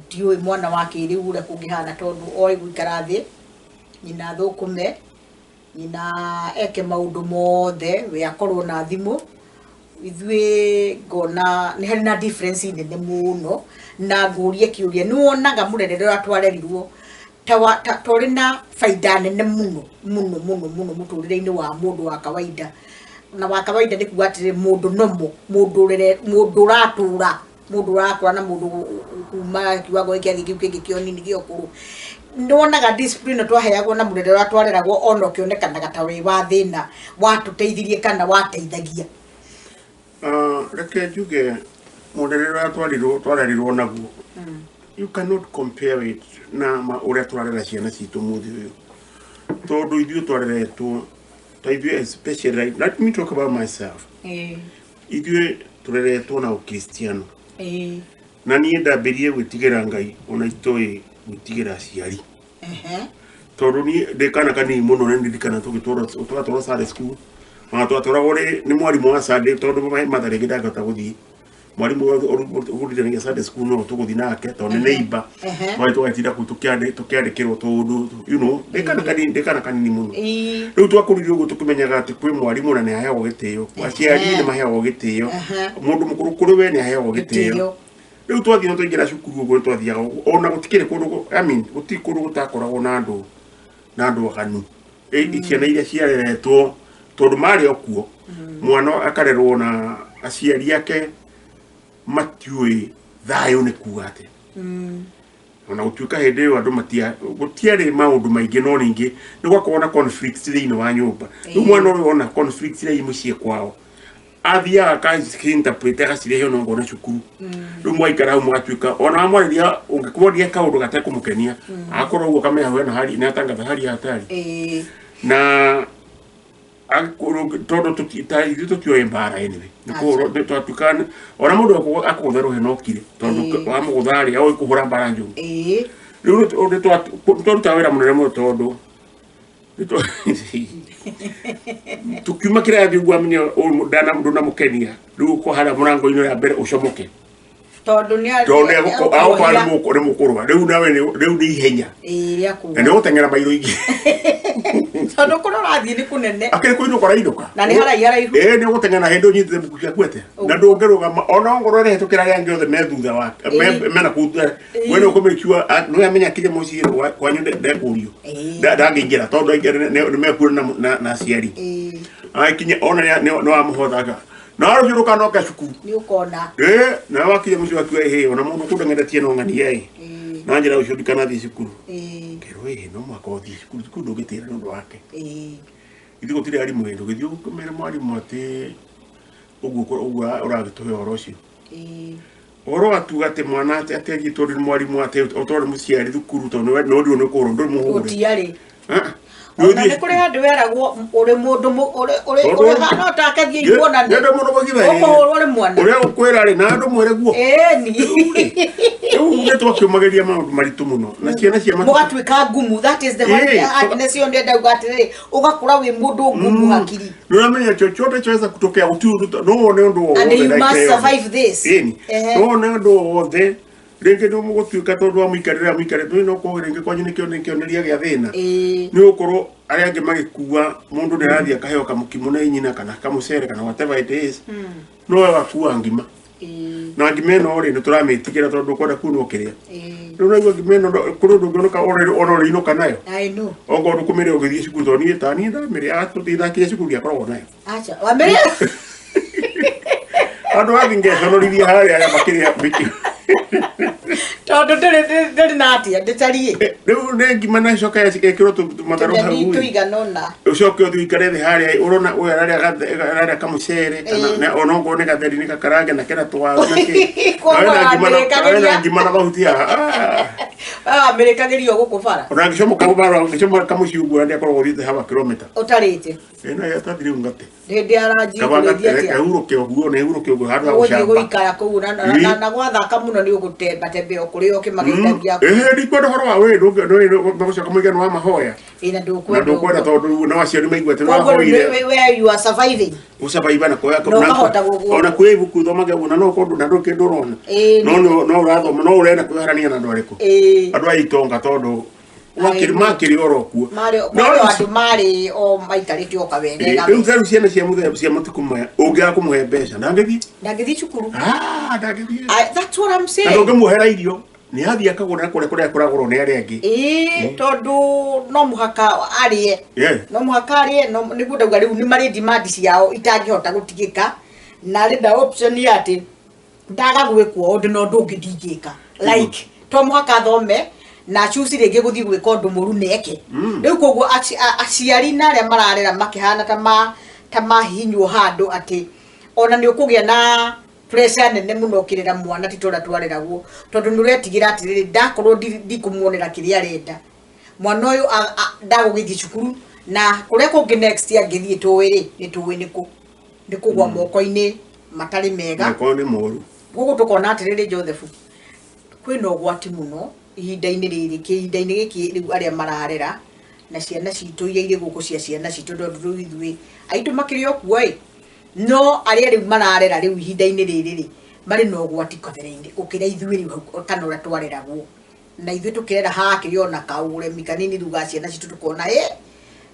ndioi mwana wake iri ure kungihana tondu oi guikara thi nyina thukume nyina eke maundu mothe we akorwo na thimu ithwe ngona ni hari na difference nene muno na ngurie kiuria ni wonaga murerere wa Twareriruo tori na faida nene muno muturire-ini wa mundu wa kawaida na wa kawaida ni kuga atiri mundu nomo mundu ratura mundu rakura na mundu kuma kiwago iki kingi kionini giokuru ndonaga discipline twaheagwo na murerere wa twareragwo ono kionekanaga ta wi wa thina watuteithirie kana wateithagia reke juge murerere wa Twareriruo naguo you cannot compare it na uria twarera ciana citu muthi uyu tondu ithuĩ twareretwo ta ithuĩ especially let me talk about myself ithuĩ tureretwo na ukristiano na niĩ ndambirie gwĩtigĩra Ngai ona itoĩ gwĩtigĩra aciari tondu niĩ ndĩkana kanini mũno nĩ ndirikana tũgatwarwo Sunday school ona twatwaragwo nĩ mwarimũ wa Sunday tondu mathaa rĩngĩ ndangĩhota gũthiĩ mwarimu ũgũthithanagia Sunday school no tũgũthiĩ nake tondu nĩ neighbor twari tũgatinda kũu tũkĩandĩkĩrwo tũndũ you know ndĩkana kanini mũno rĩu twakũrire ũguo tũkĩmenyaga atĩ kwĩ mwarimũ na nĩ aheagwo gĩtĩo aciari nĩ maheagwo gĩtĩo mũndũ mũkũrũ kũrĩ we nĩ aheagwo gĩtĩo rĩu twathiĩ na twaingĩra cukuru ũguo twathiaga ona gũtikĩrĩ kũndũ gũtirĩ kũndũ gũtakoragwo na andũ aganu ciana iria ciareretwo tondu marĩ okuo mwana akarerwo na aciari ake matiui thayo ni kuga ate ona utuika hende yo andu gutiari maundu maingi no ningi ni gwakorwo na conflicts thĩinĩ wa nyũmba rĩu mwana ũyũ ona conflicts iria muciĩ kwao athiaga ka-interpret agacirehe no ngona cukuru rĩu mwaikara hau mũgatuĩka ona mwarĩria ũngĩkũmoria kaũndũ gatekũmũkenia agakorwo ũguo kamenya hwe na hali na tangatha hali hatari na todo tutio embara anyway niko tutukana ona mundu akutherwo henokire tondu wa muguthari au kuhura baranju riu ndo tawira munene mu tondu tukiuma kira thigwa menye ndana mundu na mukenia riu ko hara murango ino ya mbere ucomoke tondu ni au pale mukurwa riu nawe riu ni ihenya yaku ndo utengera mairo ingi tondu kuno rathi ni kunene akiri kuino kora idoka na ni hara ihu ni gutengera hendo nyite bukukia kwete na ndongeruga ona ngorore hetukira yangi othe me thutha wa mena kuthura wene ukomekiwa no yamenya kije mucire kwanyu ndekurio ndangingira tondu ingere ni mekura na ciari akinya ona no amuhothaga na arujuruka no kashuku ni ukona na wakije mucio akiwa he ona mundu kundengeretie no ngani yai na njira ucio dikana thi cukuru kero no makothi cukuru kundu gitira nundu wake ithigo tiri ari mwendo githio kumera mwarimu ati uguo uragituhe oro ucio oro atugate mwana ati agitori mwarimu ati otori muciari thukuru to no ndio no koro ndo muhuri utiari ona ne kuri handu weragwo uri mundu uri hana utakathie iguona ni ndo mundu bagitha uri mwana uri ukwira ri na ndo mwere guo ni uge twakiumageria maundu maritu muno na ciana cia mugatwika ngumu that is the one happiness yo ndenda ugatire ugakura wi mundu ngumu hakiri nunamenya chochote chaweza kutokea uturu no one ndo and you must survive this no one ndo the renge ndo mugotwika tondu amuikarira no ko renge kwanyu ni kioneria gya thina ni ukoro ari ange magikuwa mundu ndirathia kaheo kamukimu na nyina kana kamucere kana whatever it is no wakuwa ngima na ngimeno ri niturametikira tondu kwenda kuno kiria riu na ngimeno kuru ndungonoka orori ino kanayo I know ongo ndukumire ugithie cukuru to ni tani ndamire atutithakia cukuru ya korwo nayo acha wamere andu athingeconorithia haria ya makiria biki tondu ndiri na atia nditarie riu ne ngima na coka ya cikekirwo matharu hau tuiganona ucoke uthikare thi haria urona we araria kamucere kana ona ngo ne gatheri ni gakarange na kera twaga na ki ana ngima na bahutia amerikagirio gukubara ona ngicomoka baro ngicomoka kamuciugura ndi akorwo thite haba kilomita utarite ena ya tathiri ngate ndi araji kuredia tia ehuruke oguo ne ehuruke oguo handu ha gucamba guikara kuu na gwathaka muno ni ugutemba tembe okuri okimageithagia ndi kwenda horo wa we ndo bagucoka muigano wa mahoya ina ndukwenda tondu na waciari maiguate no hoire where you are surviving usurvive na koya ona kwe ibuku thomage una no kondu na ndo kindu rona no urathoma no urenda kwiharania na ndwariku andu aitonga tondu makiri orokuo no andu mari o maikarite oka wega riu zeru ciana cia matuku maya ungiaga kumuhe mbeca ndangithi cukuru ndangithi that's what I'm saying na ngimuhera irio ni athia kagura kuria kuragurwo ni aria angi tondu no muhaka arie no muhaka arie no nigu ndauga riu ni mari demand ciao itangihota gutigika na renda option ya ati ndaga gwikwo undu no ndungithingika like to muhaka thome na chusi rege guthi gwika undu muru neke riu koguo aciari na aria mararera makihana ta mahinywo handu ati ona ni ukugia na pressure nene muno kirira mwana titora twareragwo tondu nuretigira atiriri ndakorwo ndikumuonera kiria arenda mwana uyu ndagugithie cukuru na kuria kungi next year ngithie tuwiri ni tuwi nikugwa moko-ini matari mega ko ni moru gugu tukona atiriri Joseph kwina ugwati muno ihinda-ini riri kihinda-ini giki riu aria mararera na ciana citu iria iri guku cia ciana citu tondu ithui aitu makiri okuo no aria riu mararera riu ihinda-ini riri mari no ugwati katherinde ukira ithui riu kana ura twareragwo na ithui tukirera hakiri ona kaure mikanini ruga ciana citu tukona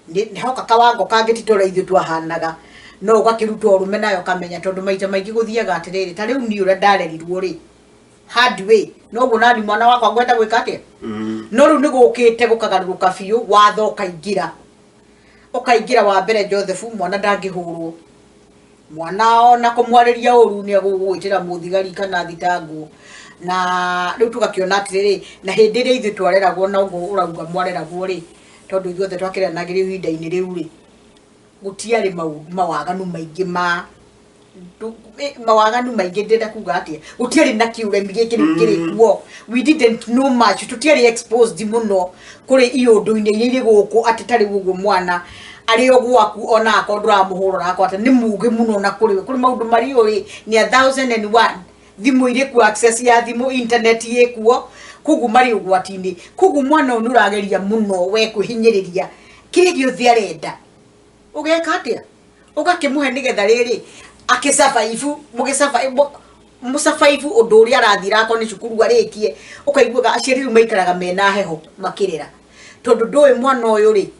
ni hoka kawango kangititora ithui twahanaga no ugakirutwo rume nayo kamenya tondu maita maingi guthiaga atiriri ta riu ni ura ndarerirwo ri hard way no gunani mwana wakwa ngwenda gwika atia no riu nigukite gukagaruka fiu watho ukaingira wa mbere Joseph mwana ndangihurwo mwana ona kumwariria uru ni agugwitira muthigari kana thitangu na riu tugakiona atiriri na hindi ri ithu twareragwo na ugo urauga mwareragwo ri tondu ithuothe twakiranagire ihinda-ini riu ri gutiari mawaganu maingi mawaganu maingi ndenda kuga atia gutiari na kiuremi giki kirikuo we didn't know much tutiari exposed muno kuri iundu-ini iri guku ati tari gugu mwana ari ogwaku ona akodra muhurora akwata ni muge muno na kuri maundu mari oi ni 1001 thimu ire ku access ya thimu internet yekuo kugu mari ugwatini kugu mwana onurageria muno we kuhinyiriria kirigio thiarenda ugeka atia ugakimuhe nigetha riri akisafaifu musafaifu undu uri arathira ko ni cukuru arikie ukaigua aciari maikaraga mena heho makirira tondu ndui mwana uyu ri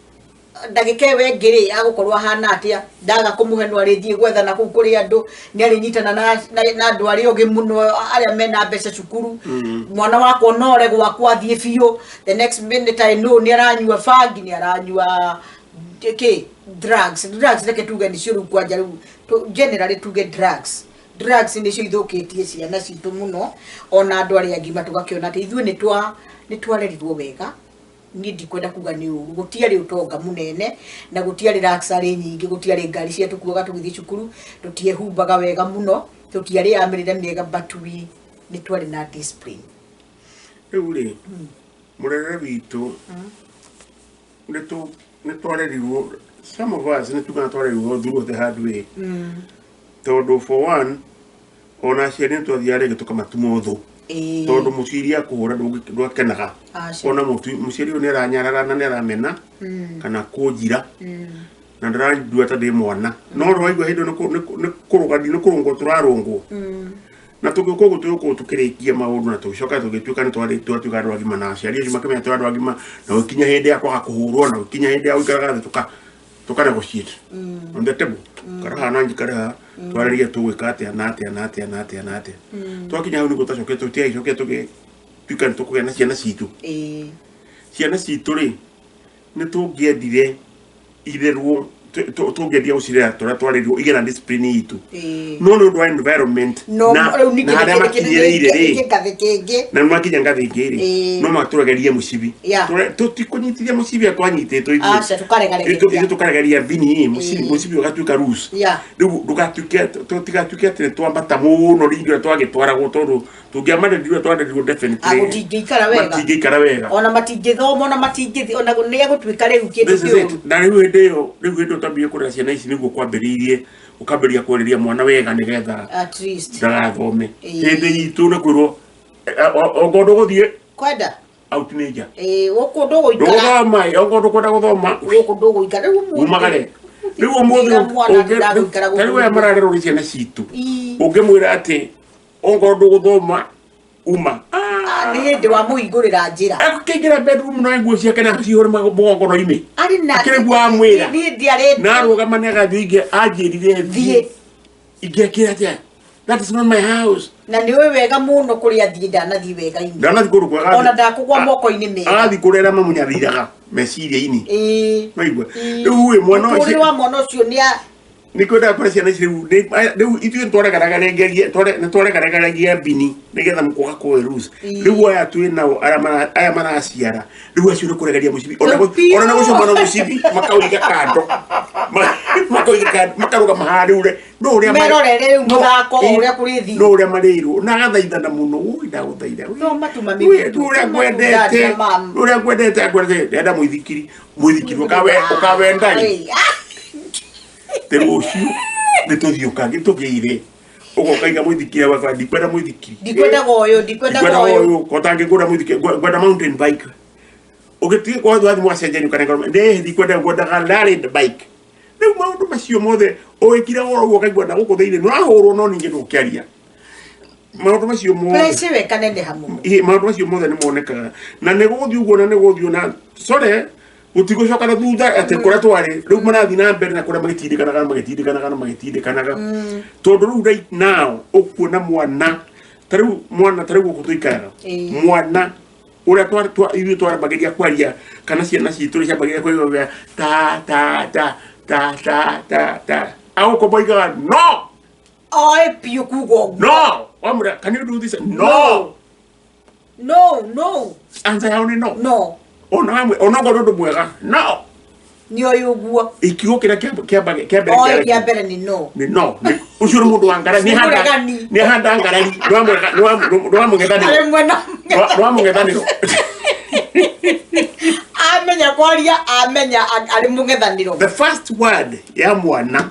ndagike we ngiri agukorwa hana atia ndaga kumuhe no arithie gwethana ku kuri andu ni ari nyitana na andu ari ogi muno aria mena mbeca cukuru mwana wako nore gwakwa athie biu the next minute I know ni aranyua fangi ni aranyua drugs reke tuge ni ciuru kwanja riu generally tuge drugs ni cio ithukitie ciana citu muno ona andu ari angima tugakiona ati ithuĩ ni twarerirwo wega ni ndikwenda kuga ni uru gutiari utonga munene na gutiari raksari nyingi gutiari ngari cia tukuaga tugithi cukuru tutiehumbaga wega muno tutiari amirire miega batui ni twari na discipline uri murere bitu ne twarerirwo some of us ne tugana twarerirwo through the hard way tondu for one ona ciana twathiare gitukamatumo thu tondu muciria kuhura ndwakenaga ona muciria ni aranyaraga na ni aramena kana kunjira na ndarajua ta ndi mwana no rwaigua hindo ni kurugani ni kurungo turarungwo na tuguko tukirikia maundu na tucoka tugituika ni twatuika andu agima na aciari acio makamenya tu andu agima na ukinya hindi ya kwaga kuhurwo na ukinya hindi ya uikaraga tuka negotiate on the table karaha na njikara twaririe tugwika atia na atia twakinya hau ni gutacoke tutiaicoke tuika ni tukugena ciana citu ciana citu ri ni tungiendire irerwo tungedia ucirera twarerirwo igera discipline itu no environment na aria makinyire ri na makinya ngathi ngiri no maturageria mucibi tutikunyitithia mucibi akwanyititwo ithuĩ tukaregeria vini mucibi ugatuika rules riu tutigatuike ati twambata muno ringi twagitwaragwo tondu tungiamarerirwo twarerirwo definitely matingĩikara wega ona matingĩthoma ona matingĩthi ona nĩ egũtuĩka rĩu kĩndũ kĩũru na rĩu tambie kũrĩa ciana ici nĩguo kwambĩrĩirie ũkambĩrĩria kũrĩria mwana wega nĩgetha at least ndagathome hĩndĩ itũ nĩ kwĩrwo ongondo gũthiĩ kwenda out nĩnja ũkũndũ gũikara ndũgũthoma ongondo kwenda gũthoma ũkũndũ gũikara umagare rĩu ũmũthĩ tarĩu aya mararerwo nĩ ciana citũ ũngĩmwĩra atĩ ongondo gũthoma uma ni hindi wa muhingurira njira akigira bedroom no nguo ciake na ciore magongo no ime ari na kiregu amwira ni ndiare na rugama ne gathinge anjirire thie igekira tia that is not my house na ni we wega muno kuri athie ndanathi wega ime ndanathi kuru kwa ona ndakugwa moko-ini mega athi kurera mamunyathiraga meciria-ini maigua riu we mwana ucio wa mwana ucio ni kwenda kwa ciana ici riu ithuĩ twaregaragaria bini nigetha mukoga kwa rules riu aya twinao aya maraciara riu acio ni kuregaria mucibi ona na gucio mwana mucibi makauiga kando makaruga maharure no uria merorere muthako uria kuri thi no uria marirwo na gathaithana muno ui ndaguthaitha no matuma mitu uria ngwendete ndenda muithikiri ukawenda terucio ni tuthiuka gitugiire ugokaiga muithikiri wa ndikwenda muithikiri ndikwenda goyo kotange ngura muithikiri ngwenda mountain bike ugitige kwa thwathi mwacenjeni kana ndikwenda galari bike riu maundu macio mothe wikire goro gukaigua na guku thiini no ahurwo no ningi ndukiaria maundu macio mothe place we kanende hamu maundu macio mothe ni monekaga na ni guthi uguo na ni guthi na sore utigocoka na thutha ati kuria twari riu marathi na mbere na kuria magitindikanaga tondu riu right now ukuona mwana tariu guku tuikaraga mwana uria ithuĩ twarambagiria kwaria kana ciana citũ ciambagiria kwaria ta agukomba igaga no oe piu kugo no wamura can you do this no answer yao ni no ona ngondo mwega no ni oyo guo ikigo kira kia mbere ni no ucio mundu wa ngara ni handa ngarari no amugethani amenya kwaria amenya ari mungethaniro. The first word ya mwana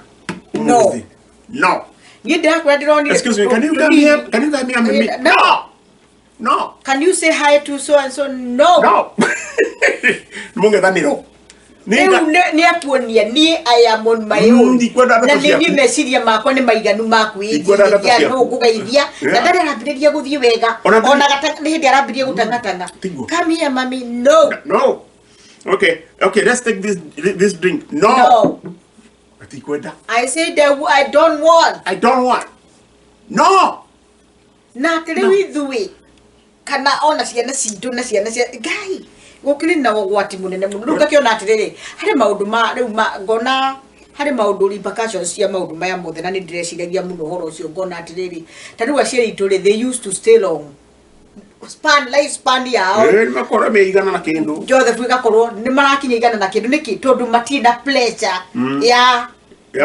no no ngida kwa dironi. Excuse me, can you come here? Can you come here? No. No. Can you say hi to so and so? No. No. Mungethaniro. Ni akuonia ni I am on my own. Na ni meciria makwa ni maiganu makwithia no kugaithia na ndari arabiria guthie wega ona gata ni hindi arabiria gutangatanga. Come here mommy. No. No. Okay, let's take this drink. No. I said that I don't want. No. Na telewi thuwe kana ona ciana citu na ciana cia gai gukiri na gwati munene muno ruka kiona atiriri hari maundu ma riu ngona hari maundu repercussions cia maundu maya mothe na ni ndireciragia muno horo ucio ngona atiriri tariu aciari ituri they used to stay long life span yao makora meigana na kindu Joseph igakorwo ni marakinya igana na kindu niki tondu matina pleasure ya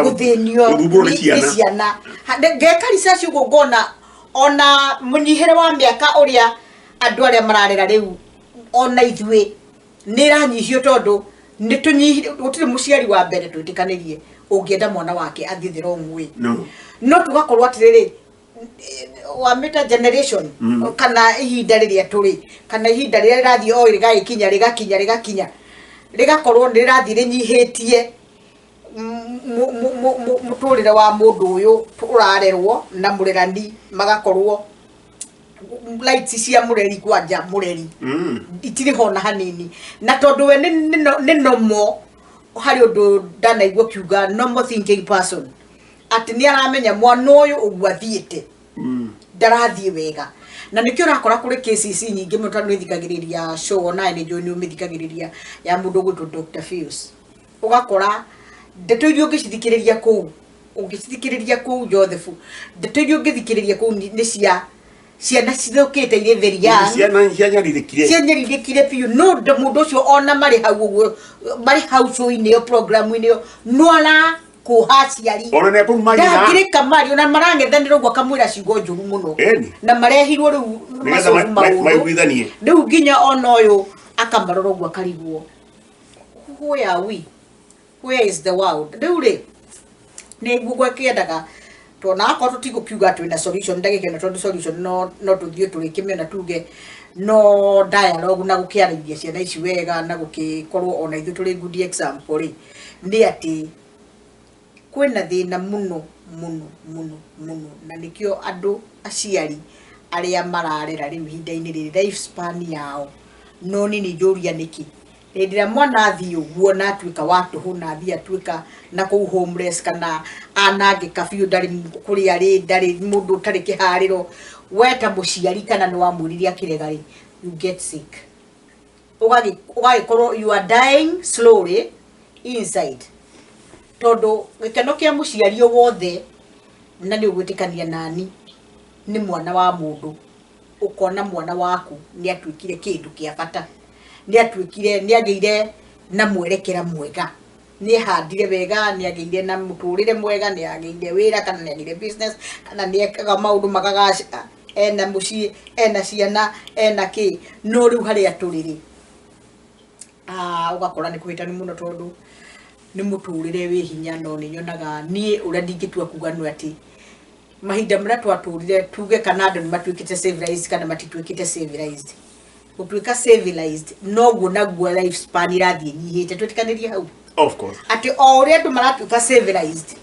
guthinio ni ciana ngeka research ugo ngona ona munyihere wa miaka uria andu aria mararera riu ona ithwe niranyihio tondu nitunyihi gutire muciari wa mbere twitikanirie ungienda mwana wake athie the wrong way no tugakorwo atiriri wa meta generation kana ihinda riria turi kana ihinda riria rirathie o rigakinya rigakorwo nirirathie rinyihitie muturire wa mundu uyu urarerwo na murerani magakorwo lights cia mureri kwanja mureri itiri hona hanini na tondu we ni nomo hari undu ndanaigua kiuga normal thinking person ati ni aramenya mwana uyu ugwathiete ndarathie wega na nikio rakora kuri cases nyingi mutano ithikagiriria show na ni joni umithikagiriria ya mundu gwitwo Dr. Fius ugakora ndeto irio ngicithikiriria kuu Joseph ndeto irio ngithikiriria kuu ni ciana cithokite ire very young cianyaririkire piu no mundu ucio ona mari hau show ine yo program ine yo nwara kuhaciari ona ne kumanya ndagire kamari ona marangethanira gwa kamwira cigo njuru muno na marehirwo riu maiguithanie riu nginya ona uyu akamaroro gwa karigwo where is the world riu ni gugwa kiendaga tona akorwo tutigokiuga twina solution ndagike na tondu solution no tuthie turikimena tuge no dialogue na gukiarithia ciana ici wega na gukikorwo ona ithu turi good example ni ati kwina thina muno na nikio andu aciari aria mararera riu hinda-ini riri life span yao no ni njuria niki ndira mwana athie uguo na atuika watu huna athie atuika na ku homeless kana anange kafiu ndari kuri ari ndari mundu tari kihariro weta muciari kana ni wamuriria kiregari you get sick ugagikorwo you are dying slowly inside tondu gikeno kia muciari wothe na ni ugwitikania nani ni mwana wa mundu ukona mwana waku ni atwikire kindu kia bata ni atwikire ni ageire na mwerekera mwega ni handire wega ni ageire na muturire mwega ni ageire wira kana ni ageire business kana ni ekaga maundu magagaca ena muci ena ciana ena ki no riu hari aturiri ugakora ni kwitani muno tondu ni muturire wi hinya no ni nyonaga ni uria ndingitua kuga no ati mahinda mra twaturire tuge kana andu ni matwikite civilized kana matitwikite civilized utwika civilized no guna gwa life span irathie nyihite twitikanirie hau of course ati o uria andu maratwika civilized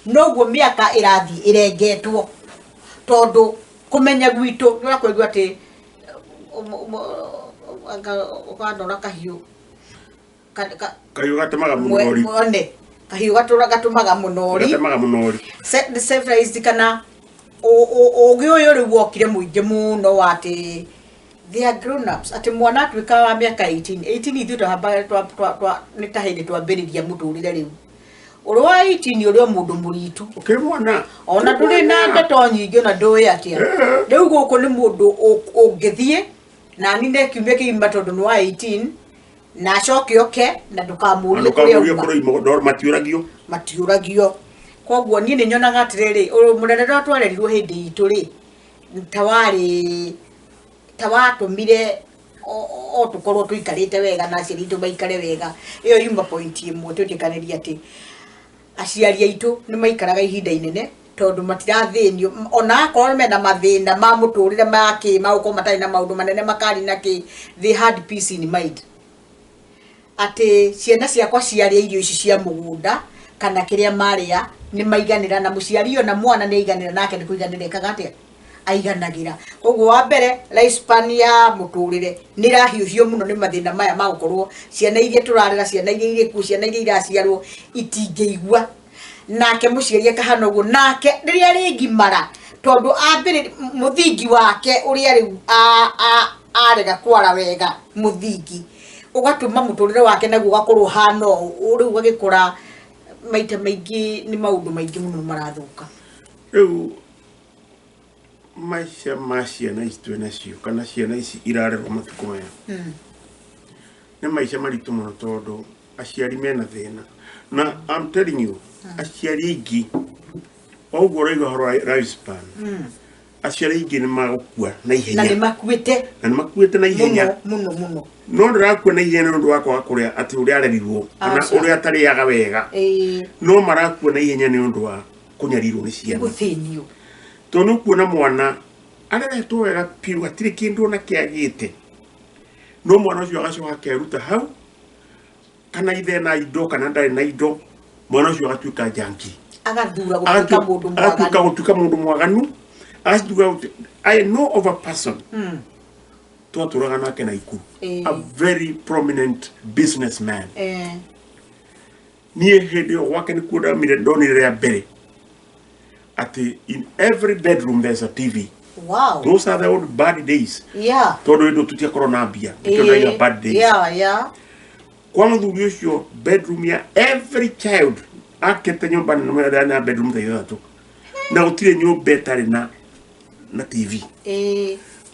no gwo miaka irathie irengetwo tondu kumenya gwitu nora kwigwa ati ukandora kahiu kahiu gatemaga munori kahiu gatumaga munori civilized kana ugi uyu riu wokire muingi muno wati they are grown ups ati mwana twika wa miaka 18 ithu twa nitahindi twambiriria muturire riu urwa 18 uri mundu muritu ukimwana ona turi na ndeto nyingi na ndoe atia riu guku ni mundu ungithie na ni nekiumia kiima tondu ni wa 18 na coke oke na ndukamurie kuri matiuragio koguo ni ni nyonaga atiriri murerera twarerirwo hindi itu ri tawatumire o tukorwo tuikarite wega na aciari itu maikare wega iyo yuma point imwe tutikaniria ati aciari aitu ni maikaraga ihinda inene tondu matirathinio ona akorwo mena mathina ma muturire ma ki mauko matari na maundu manene makari na ki they had peace in mind ati ciana ciakwa ciaria irio ici cia mugunda kana kiria maria ni maiganira na muciari na mwana ni aiganira nake ni kuiganira kagatia aiganagira koguo wa mbere Hispania muturire ni rahiuhio muno ni mathina maya ma gukorwo ciana iria turarera ciana iria iriku ciana iria iraciarwo itingeigua nake muciari akahana uguo nake riria ringimara tondu ambire muthingi wake uria riu arega kwara wega muthingi ugatuma muturire wake naguo gakorwo hano uri ugikora maita maingi ni maundu maingi muno marathuka riu maisha ma ciana ici twina cio kana ciana ici irarerwo matuko maya ni maisha maritu muno tondu aciari mena thina na I'm telling you aciari ingi oguo raiga horo lifespan aciari ingi ni magukua na ihenya na ni makuite na ihenya muno no ndarakua na ihenya nundu wakwa kuria ati uria arerirwo kana uria atariaga wega no marakua na ihenya nundu wa kunyarirwo ni ciana guthinio tonu kuona mwana areretwo wega piu atiri kindu na kiagite no mwana ucio agacoka akeruta hau kana ithe na indo kana ndari na indo mwana ucio agatuika janki agathura gutuika mundu mwaganu I know of a person twaturaga nake na ikuru a very prominent businessman nie hede wake ni kuda mire ndonire ya mbere ati in every bedroom there's a TV. Wow. Those are the old bad days. Yeah. Todo edo tutia corona bia. Because bad days. Yeah. Kwa mudhuri yo bedroom ya every child akete nyumba na bedroom tayatu. Na utire nyumba betari na TV.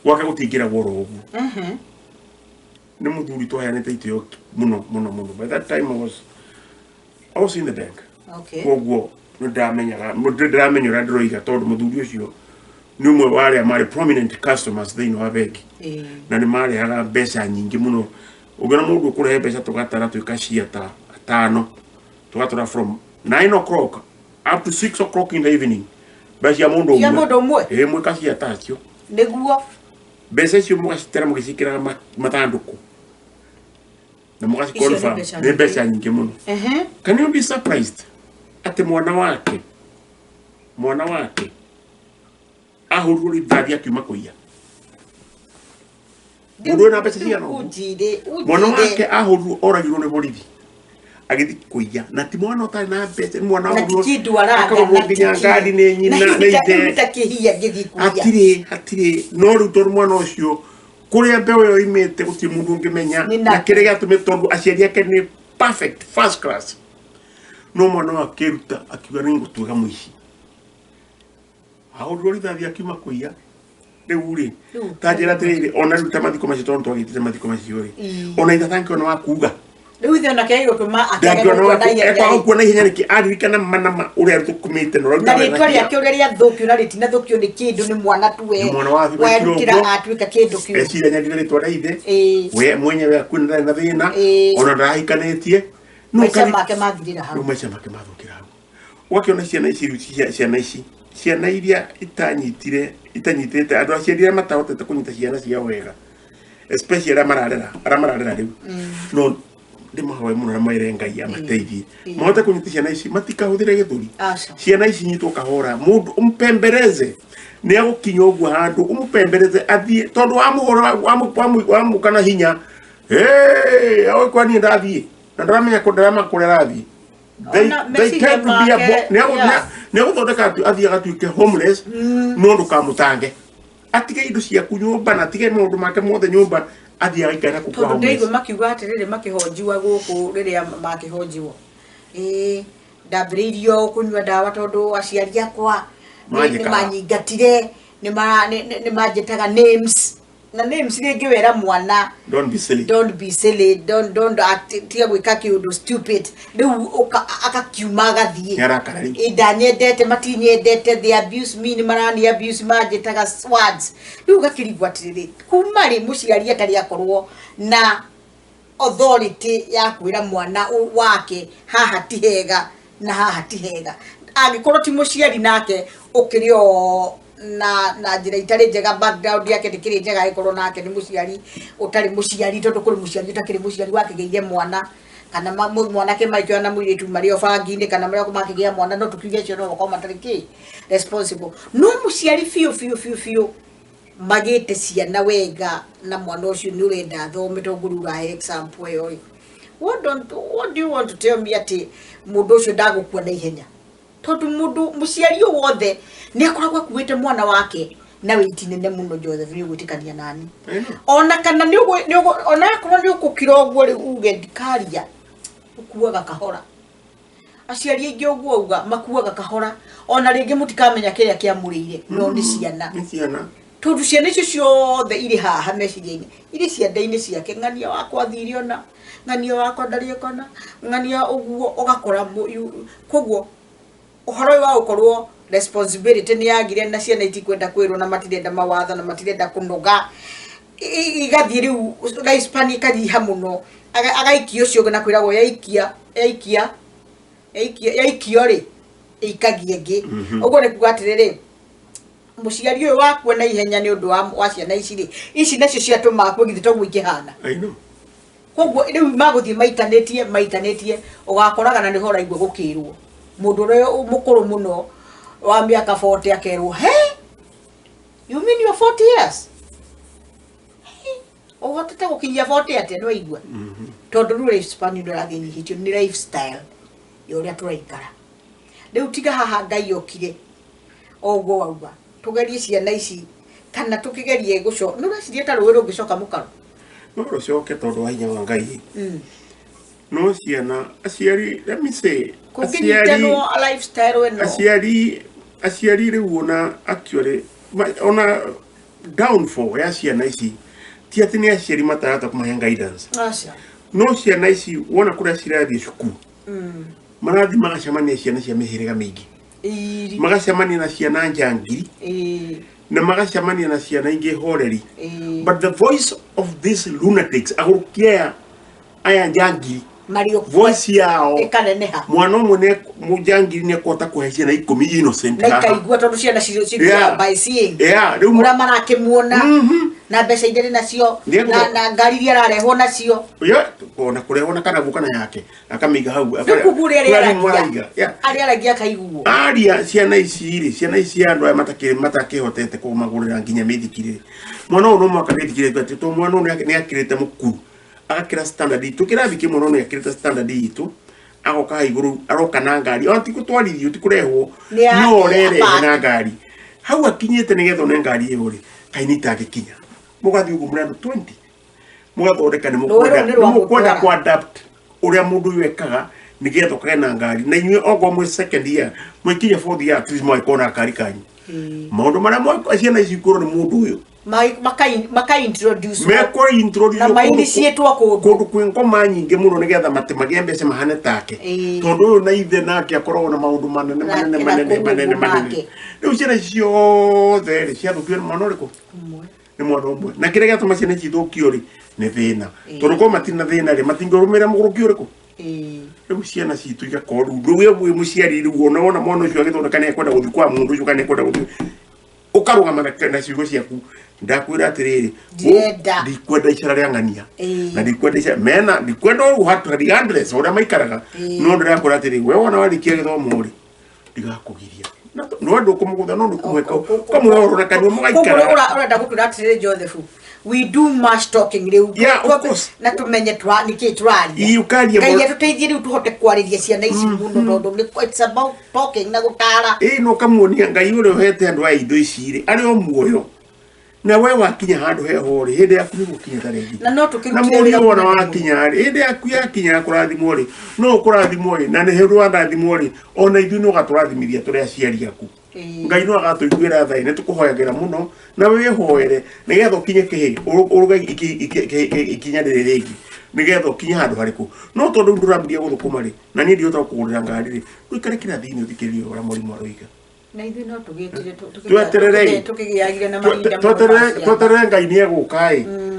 Waka gutigira woro ogu. Ni mudhuri to ya nete ityo muno. By that time I was in the bank. Okay. Ogwo ndamenyaga radroiga tondu muthuri ucio ni umwe wale amari prominent customers they know abegi na ni mari haga mbeca nyingi muno ugana mundu kurehe mbeca tugatara tuikashia ta 5 tugatora from 9 o'clock up to 6 o'clock in the evening mbeca mundu umwe mwe kashia tacio neguo mbeca icio mugacitera mugicikira matanduku na mugacikonfa ni mbeca nyingi muno can you be surprised ati mwana wake ahururu rithathi akiuma kuia mundu na pesa ciano mwana wake ahururu oragirwo ni borithi agithi kuia na ti mwana utari na pesa mwana ahururu akaba nginya ngari ni nyina na ite hatire no rutor mwana ucio kuria mbewe yo imete guti mundu ngimenya na kirega tumetondu aciari yake ni perfect first class no mwana wa keruta akiwa ningo tuga muici ahururu rithathi akiuma kuia reuri tajira tere ona ruta mathiko macitonto twagitite mathiko maciori ona itha thanki ona wakuga riu ithe ona kaigo tuma akega na ihenya niki aririkana manama uria rutukumite no na ritwa riake uria riathukio na ritina thukio ni kindu ni mwana tu we rutira atuika kindu kiu eciranya ndire ritwa ithe we mwenyewe akwina na thina ona ndahikanetie maisha make mathirira hau maisha make mathukira hau wakiona ciana iria itanyitite andu aciarire matahotete kunyita ciana cia wega especially mararera riu no ndimahoe muno na maire ngai amateithie mahote kunyita ciana ici matikahuthire githuri ciana ici nyitwo kahora mundu umpembereze ni agukinya uguo handu umpembereze athie tondu wa mukana hinya awe kwani ndathie na ndamenya kundarama kurera thie they can't be a ne uthondeka athie agatuike homeless mundu kamutange atige indo cia kunyumba na atige mundu make mothe nyumba athie agaikara ku kwa tondu ndeigo makiuga atiriri makihojiwa guku riria makihojiwo ndambiriirio kunyua ndawa tondu aciari akwa ni manyingatire ni manjitaga names na names rege wera mwana don't be silly don't act tia gwika kiundu stupid riu akakiuma gathie idanyendete matinyendete the abuse me ni marani abuse majetaga words riu gakirigwa atiriri kuma ri muciari atari akorwo na authority ya kwira mwana wake haha tihega na haha tihega agikorwo ti muciari nake ukirio na njira itari njega background yake ndikiri njega ikorwo nake ni muciari utari muciari tondu kuri muciari utakiri muciari wake geire mwana kana mwana ke maikio na mwiritu mario bangi-ini kana mario kumakigia mwana no tukiuge cio no ko matariki responsible no muciari fiu magite ciana wega na mwana ucio ni urenda thome tongurura example yo what do you want to tell me ati mundu ucio ndagukua na ihenya tondu mundu muciari wothe ni akoragwa kuwete mwana wake na witi nene muno Joseph ni gutikania nani ona kana ni ona akorwo ni ukukira ogwo ri uge ndikaria ukuaga kahora aciari aingi ogwo uga makuaga kahora ona ringi mutikamenya kiria kiamurire no ni ciana tondu ciana icio ciothe iri haha meciria-ini iri cianda-ini ciake ng'ania wakwa thiri ona ng'ania wakwa ndari kona ng'ania ogwo ugakora koguo uhoro wa ukorwo responsibility ni yagire na ciana itikwenda kwirwo na matirenda mawatho na matirenda kunoga igathie riu gaispani kanyiha muno agaikio cio na kwiragwo yaikia ri ikagienge uguo ni kuga atiriri muciari uyu waku na ihenya ni undu wa ciana ici nacio ciatuma kwigithie to gwikihana koguo riu maguthie maitanetie ugakoraga na ni hora igwe gukirwo mundu ro mukuru muno wa miaka 40 akerwo you mean you're 40 years hotete gukinyia 40 ate no igwa tondu ru life span ndo rathini hitio ni lifestyle yoria turaikara riu tiga haha ngai okire ogwo wauga tugerie ciana ici kana tukigerie guco no racirie ta ruwi rungicoka mukaro no rucoke tondu wa hinya wa ngai no ciana aciari let me say aciari riu ona actually ona downfall ya ciana ici ti ati ni aciari matarata kumahe guidance no ciana ici wona kuria cirathie cukuru marathi magacemania ciana cia mihiriga mingi magacemania na ciana njangiri na magacemania na ciana ingi horeri but the voice of these lunatics agukia aya njangiri voice yao mwana umwe mujangiri ni akota kuheshia na 10 innocent na kaigua tondu ciana cio by seeing ura marakimuona na mbeca indiri nacio na ngari iria ararehwo nacio ona kureho na kana guka na yake akamiga hau ari aragia kaiguo aria ciana ici andu aya matakihotete kumagurira nginya mithikire mwana uyu no mwaka mithikire ati to mwana uyu ni akirite mukuru akira standard itu kirathi kimwe no yakirite standard itu agoka iguru aroka na ngari oti kutwarithio utikurehwo no rere na ngari hau akinyete nigetho na ngari iyo ri kainita agikinya mugathi ugu murano 20 mugathondeka ni mukwenda ku adapt uria mundu wekaga nigetho kana ngari na inywe ogwo mwe second year mwikinya 4th year tu mwa ikona ngari kanyu maundu maria mwa ciana ici kuro ni mundu uyu maka introduce na maindi cietwa kundu kwingoma nyingi muno nigetha matemage mbeca mahane take tondu uyu na ithe nake akoragwo na maundu manene riu ciana ciothe ri ciathukio ni mwana uriku ni mwana umwe na kiria giatuma ciana cithukio ri ni thina tondu ko matina thina ri matingirumira muguruki uriku riu ciana citu igakoru riu we muciari riu ona mwana ucio agithondeka ni ekwenda guthi kwa mundu ucio kana ekwenda guthi ukarugama na ciugo ciaku ndakwira atiriri ndikwenda icara ria ng'ania na ndikwenda icara mena ndikwenda uhatu regardless uria maikaraga no ndirakwira atiriri we wona warikia githomo ri ndigakugiria no andu kumugutha no ndikumweka kamwe na kanyo mugaikara urenda gukwira atiriri Joseph we do much talking riu na tumenye twa niki twari ngai tuteithie riu tuhote kwariria ciana ici muno tondu it's about talking na gutara no kamuonia ngai uri uhete andu a indo ici ri ari o muoyo na we wakinya handu heho ri hindi yaku ni gukinya tarengi na no tukirutira wira wona wakinya ri hindi yaku yakinya kurathimwo ri no kurathimwo ri na ni heru ndathimwo ri ona ithu no gaturathimithia turi aciari aku ngai no agatuiguira tha ine tukuhoyagera muno na wihoere nigetha ukinye kihi uruga ikinya ririgi nigetha ukinye handu hariku no tondu ndurambia guthukuma ri na ni ndio tukugurira ngari ri tuikare kirathini uthikiririe ura murimu aroiga na ithuĩ no tũgĩtire tũgĩagire na mahinda tweterere ngai nĩ egũka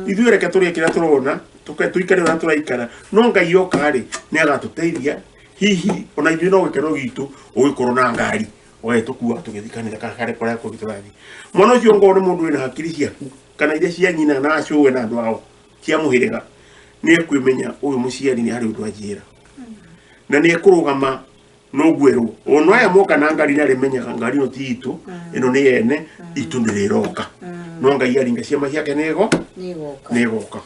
ithuĩ reke tũrĩe kĩrĩa tũrona tũikare ũrĩa tũraikara no ngai oka rĩ nĩ agatũteithia hihi ona ithuĩ no gĩkeno gitũ ũgĩkorwo na ngari ũgagĩtũkua tũgĩthiĩ kanitha karĩa kũrĩa kũngĩ tũrathiĩ mwana ũcio ngorwo nĩ mũndũ wĩna hakiri ciaku kana iria cia nyina na acũwe na andũ ao cia mũhĩrĩga nĩ ekwĩmenya ũyũ mũciari nĩ harĩ ũndũ anjĩra na nĩ ekũrũgama no gwero ono aya moka na ngari na remenyaga ngari no ti itu ino ni yene itu ndiriroka no ngai aringa ciama ciake nego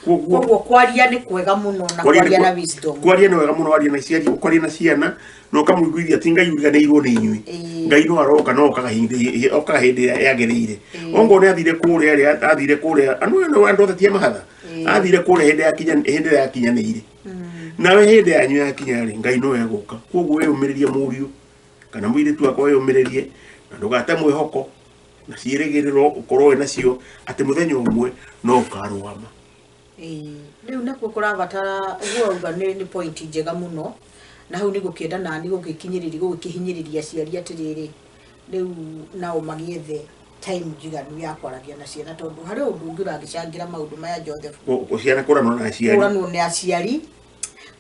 koguo kwaria ni kwega muno na kwaria na wisdom kwaria ni wega muno kwaria na ciari kwaria na ciana no kamuiguithia ti ngai uriganĩirwo nĩ inyuĩ ngai no aroka no okaga hĩndĩ yagĩrĩire ongo nĩ athire kũrĩa andũ othe ti mahatha athire kũrĩa hĩndĩ yakinyanĩire nawe hĩndĩ yanyu yakinya rĩ ngai no egũka koguo wĩyũmĩrĩrie mũriũ kana mũirĩtu wakwa wĩyũmĩrĩrie na ndũgate mwĩhoko na ciĩrĩgĩrĩro ũkorwo wĩnacio atĩ mũthenya ũmwe no ũkarũgama rĩu nakuo kũrabatara ũguo auga nĩ point njega mũno na hau nĩ gũkĩenda nani gũgĩkĩhinyĩrĩria aciari atĩrĩrĩ rĩu nao magĩethe time njiganu ya kwaragia na ciana tondũ harĩ ũndũ ũngĩ ũragĩcangĩra maũndũ maya Joseph ciana kũranwo nĩ aciari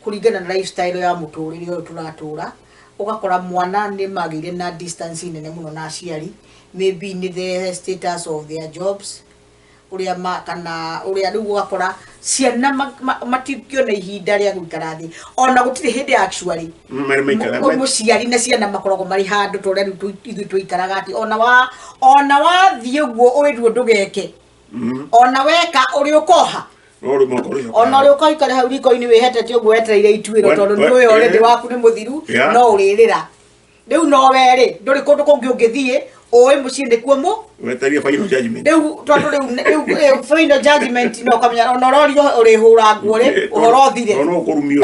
kuringana na lifestyle ya muturire uyu turatura ugakora mwana ni magire na distance nene muno na aciari maybe ni the status of their jobs uria kana uria riu ugakora ciana matikio na ihinda ria guikara thi ona gutire hindi actually muciari na ciana makoragwo mari handu tore riu ithu tuikaraga ati ona wathie guo urirwo ndugeke ona weka uri ukoha ona uri ukoikare hau riko-ini wihete uguo wetereire ituĩro tondu nĩ ũĩ already waku nĩ mũthiru no ũrĩrĩra rĩu no werĩ ndũrĩ kũndũ kũngĩ ũngĩthiĩ ũĩ mũciĩ nĩkuo weteria final judgment rĩu tondu rĩu final judgment no kamenya ona ũrorio ũrĩhũra nguo rĩ ũhoro ũthire ona ũkũrumio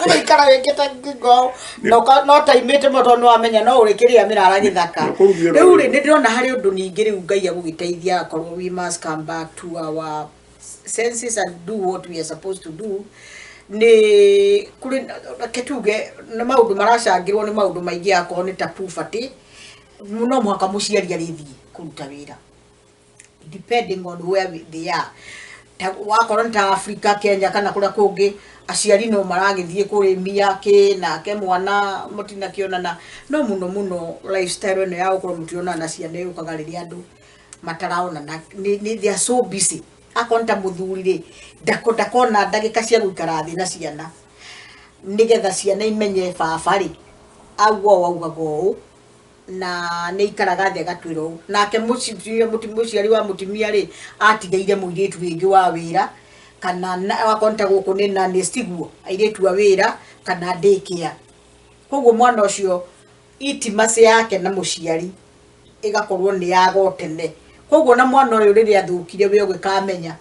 ũikara wĩkĩte ngingo no taimĩte mũno no amenya no ũrĩ kĩrĩa mĩrara gĩthaka rĩu nĩ ndĩrona harĩ ũndũ ningĩ rĩu Ngai agũgĩteithia akorwo we must come back to our senses and do what we are supposed to do ni kuri ketuge na maundu maracangirwo ni maundu maingi akoro ni tapufati muno mwaka muciari arithi kuruta wira depending on where they are wakoro ta Africa Kenya kana kura kungi aciari no maragithie kurimia ke na ke mwana mutina kionana no muno lifestyle no ya ukoro mutiona na ciana yukagariria andu mataraona ni they are so busy akonta muthurire ndakona ndagika cia guikara thi na ciana nigetha ciana imenye babari agwo waugago na nĩ ikaraga thĩ agatwĩra ũũ nake mũciari wa mũtumia rĩ atigaire mũirĩtu rĩngĩ wa wĩra kana akonta gũkũ nĩ na nĩstiguo airĩtu a wĩra kana daycare koguo mwana ũcio itimase yake na mũciari ĩgakorwo nĩ yago tene koguo na mwana ũyũ rĩrĩa athũkire we ũgĩkamenya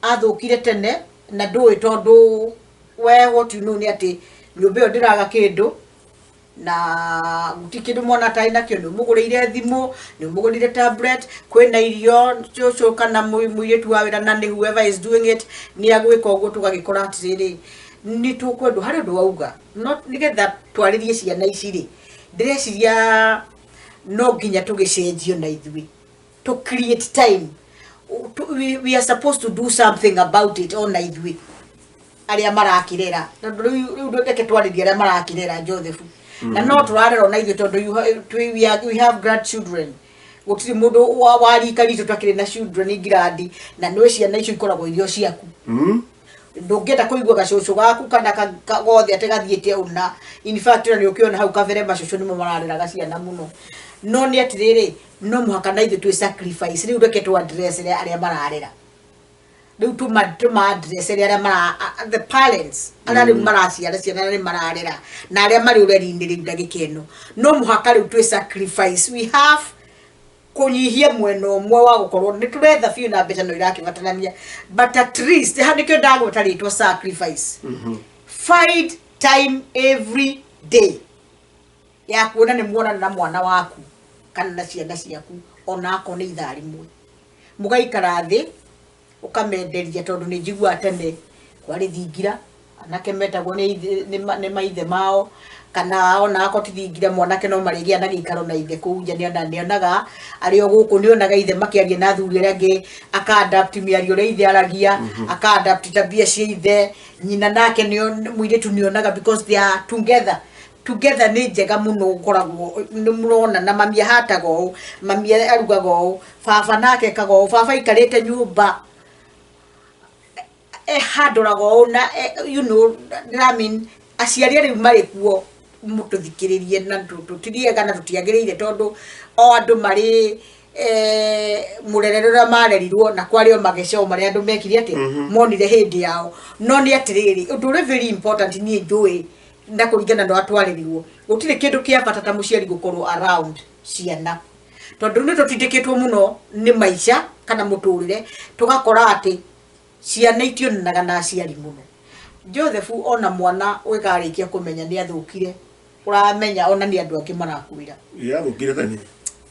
athũkire tene na ndũĩ tondũ we what you know nĩ atĩ nyũmba ĩyo ndĩraga kĩndũ na gũtikĩndũ mwana tarĩ nakĩo nĩ ũmũgũrĩire thimũ nĩ ũmũgũrĩire tablet kwĩna irio cũcũ kana mũirĩtu wa wĩra na nĩ whoever is doing it nĩ agwĩka ũguo tũgagĩkora atĩrĩrĩ nĩ tũkwendwo harĩ ũndũ wauga nĩgetha twarĩrie ciana ici rĩ ndĩreciria no nginya tũgĩcenjio na ithuĩ to create time we are supposed to do something about it on ithuĩ aria marakirera riu ndeke twaririe aria marakirera Joseph na no turarera na ithuĩ tondu we have grandchildren gutiri mundu warika ritu twakire na children grandi na no ciana icio ikoragwo irio ciaku ndungenda kuigua gacucu gaku kana gothe ategathiete una in fact nĩ ukiona hau kavere macucu nimo mararera gaciana muno no nĩ atirĩrĩ no muhaka na ithuĩ twĩ sacrifice riu reke tu address aria mararera riu tu address aria the parents aria riu maraciara ciana aria mararera na aria mari ureri-inĩ riu ndagĩkeno no muhaka riu twĩ sacrifice we have kunyihia mwena umwe wa gukorwo ni turetha fiu na mbeca no irakibatanania but at least ha nikio ndagũtaritwo sacrifice find time every day ya kuona ni muona na mwana waku kana na ciana ciaku ona ako nĩ ithaa rĩmwe mũgaikara thĩ ũkamenderia tondũ nĩ njigua tene kwarĩ thingira anake metagwo nĩ maithe mao kana ona ako ti thingira mwanake no marĩgĩa na gĩikaro na ithe kũu nja nĩonaga arĩ o gũkũ nĩonaga ithe makĩaria na athuri arĩa angĩ aka-adapt mĩario ũrĩa ithe aragia aka-adapt tabia cia ithe nyina nake mũirĩtu nĩonaga because they are together nĩ njega mũno ũkoragwo nĩ mũrona na mami ahataga ũũ mami arugaga ũũ baba nake ekaga ũũ baba aikarĩte nyũmba handũraga ũũ na you know I mean aciari rĩu marĩ kuo mũtũthikĩrĩrie na tũtiriega na tũtiagĩrĩire tondũ o andũ marĩ mũrerere ũrĩa marerirwo na kwarĩ o mageco marĩa andũ mekire atĩ monire hĩndĩ yao no nĩ atĩrĩrĩ ũndũ ũrĩa very important niĩ njũĩ na kũringana na Twareriruo gũtirĩ kĩndũ kĩa bata ta mũciari gũkorwo around ciana tondũ nĩ tũtindĩkĩtwo mũno nĩ maica kana mũtũrĩre tũgakora atĩ ciana itionanaga na aciari mũno Joseph ona mwana ũkarĩkia kũmenya nĩ athũkire ũramenya ona nĩ andũ angĩ marakwĩra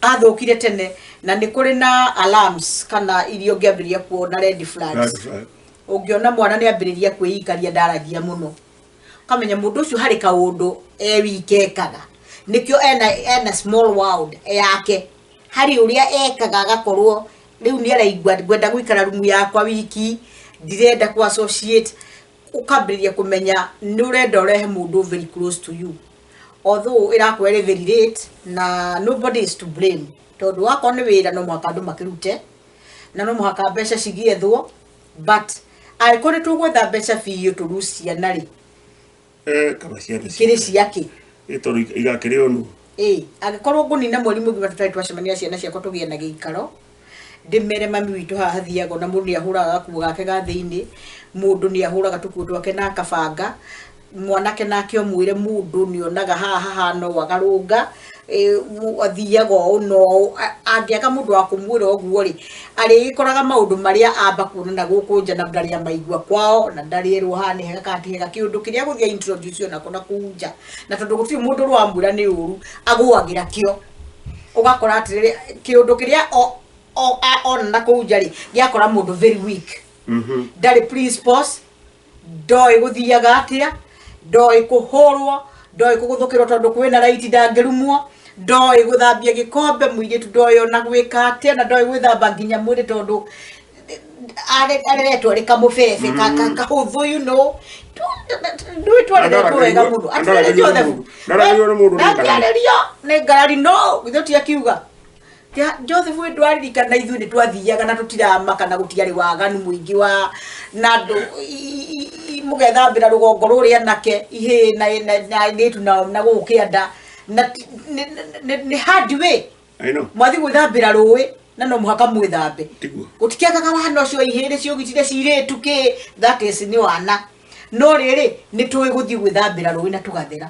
athũkire tene na nĩ kũrĩ na alarms kana irio ngĩambĩrĩria kuona red flags ũngĩona mwana nĩ ambĩrĩria kwĩikaria ndaragia mũno kamenya mũndũ ũcio harĩ kaũndũ wikekaga nĩkĩo ena small world yake harĩ ũrĩa ekaga agakorwo rĩu nĩ araigua ngwenda gũikara rumu yakwa wiki ndirenda ku associate ukambĩrĩria kũmenya nĩ ũrenda ũrehe mũndũ very close to you although irakwere very late na nobody is to blame tondũ wako nĩ wĩra no mũhaka andũ makĩrute na no mũhaka mbeca cigĩethwo but angĩkorwo tũgwetha mbeca biũ tũrucia narĩ kama ciana kĩrĩ ciake tondũ igakĩrĩo nũ angĩkorwo ngũnina mwarimũ ũngĩ tũtarĩ twacemania ciana ciakwa tũgĩe na gĩikaro ndĩmere mami witũ haha thiaga na mũndũ nĩ ahũraga gakuo gake gathĩ-inĩ mũndũ nĩ ahũraga tũkuo twake na akabanga mwanake nake omwĩre mũndũ nĩonaga haha hahana ũũ agarũnga athiaga ũũ no angĩaga mũndũ wa kũmwĩra ũguo rĩ arĩgĩkoraga maũndũ marĩa amba kuonana gũkũ nja na ndarĩ amaigua kwao na ndarĩ erwo haha nĩ hega kana ti hega kĩũndũ kĩrĩa gũthiĩ introduce onako na kũu nja na tondũ gũtirĩ mũndũ ũramwĩra nĩ ũru agũagĩra kĩo ũgakora atĩrĩrĩ kĩũndũ kĩrĩa ona na kũu nja rĩ gĩakora mũndũ very weak ndarĩ principles ndoĩ gũthiaga atĩa ndoĩ kũhũrwo ndoĩ kũgũthũkĩrwo tondũ kwĩna raiti ndangĩrumwo ndoĩ gũthambia gĩkombe mũirĩtu ndoĩ ona gwĩka atĩa na ndoĩ gwĩthamba nginya mwĩrĩ tondũ areretwo arĩ kamũbebe kahũthũ you know ndũĩ twareretwo wega mũno atĩrĩrĩ Joseph ndarĩrio nĩ ngarari no githĩ tiakiuga Joseph we ndwaririkana ithuĩ nĩ twathiaga na tũtiramaka na gũtiarĩ waganu mũingĩ wa na andũ mũgethambĩra rũgongo rũrĩa nake ihĩ na nĩtu na gũkĩanda na nĩ hard way mwathi gwĩthambĩra rũĩ na no mũhaka mwĩthambe gũtikĩagaga wana ũcio ihĩrĩ ciũgitire cirĩtu kĩ that is nĩ wana no rĩrĩ nĩ tũĩ gũthiĩ gwĩthambĩra rũĩ na tũgathera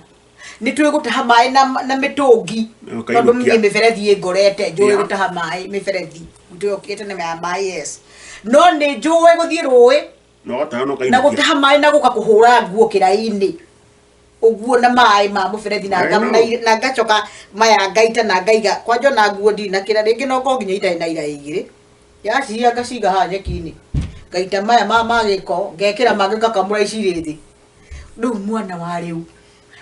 nĩ tũĩ gũtaha maĩ na mĩtũngi tondũ mĩberethi ĩngorete njũĩ gũtaha maĩ mĩberethi ndĩokĩte na maĩ yes no nĩ njũĩ gũthiĩ rũĩ na gũtaha maĩ na gũka kũhũra nguo kĩraĩ-inĩ ũguo na maĩ ma mũberethi na ngacoka maya ngaita na ngaiga kwanja na nguo ndirĩ na kĩra rĩngĩ no ngo nginya itarĩ na iraĩ igĩrĩ yaciria ngaciga haha nyeki-inĩ ngaita maya ma gĩko ngekĩra mangĩ ngakamũra icirĩ thĩ rĩu mwana wa rĩu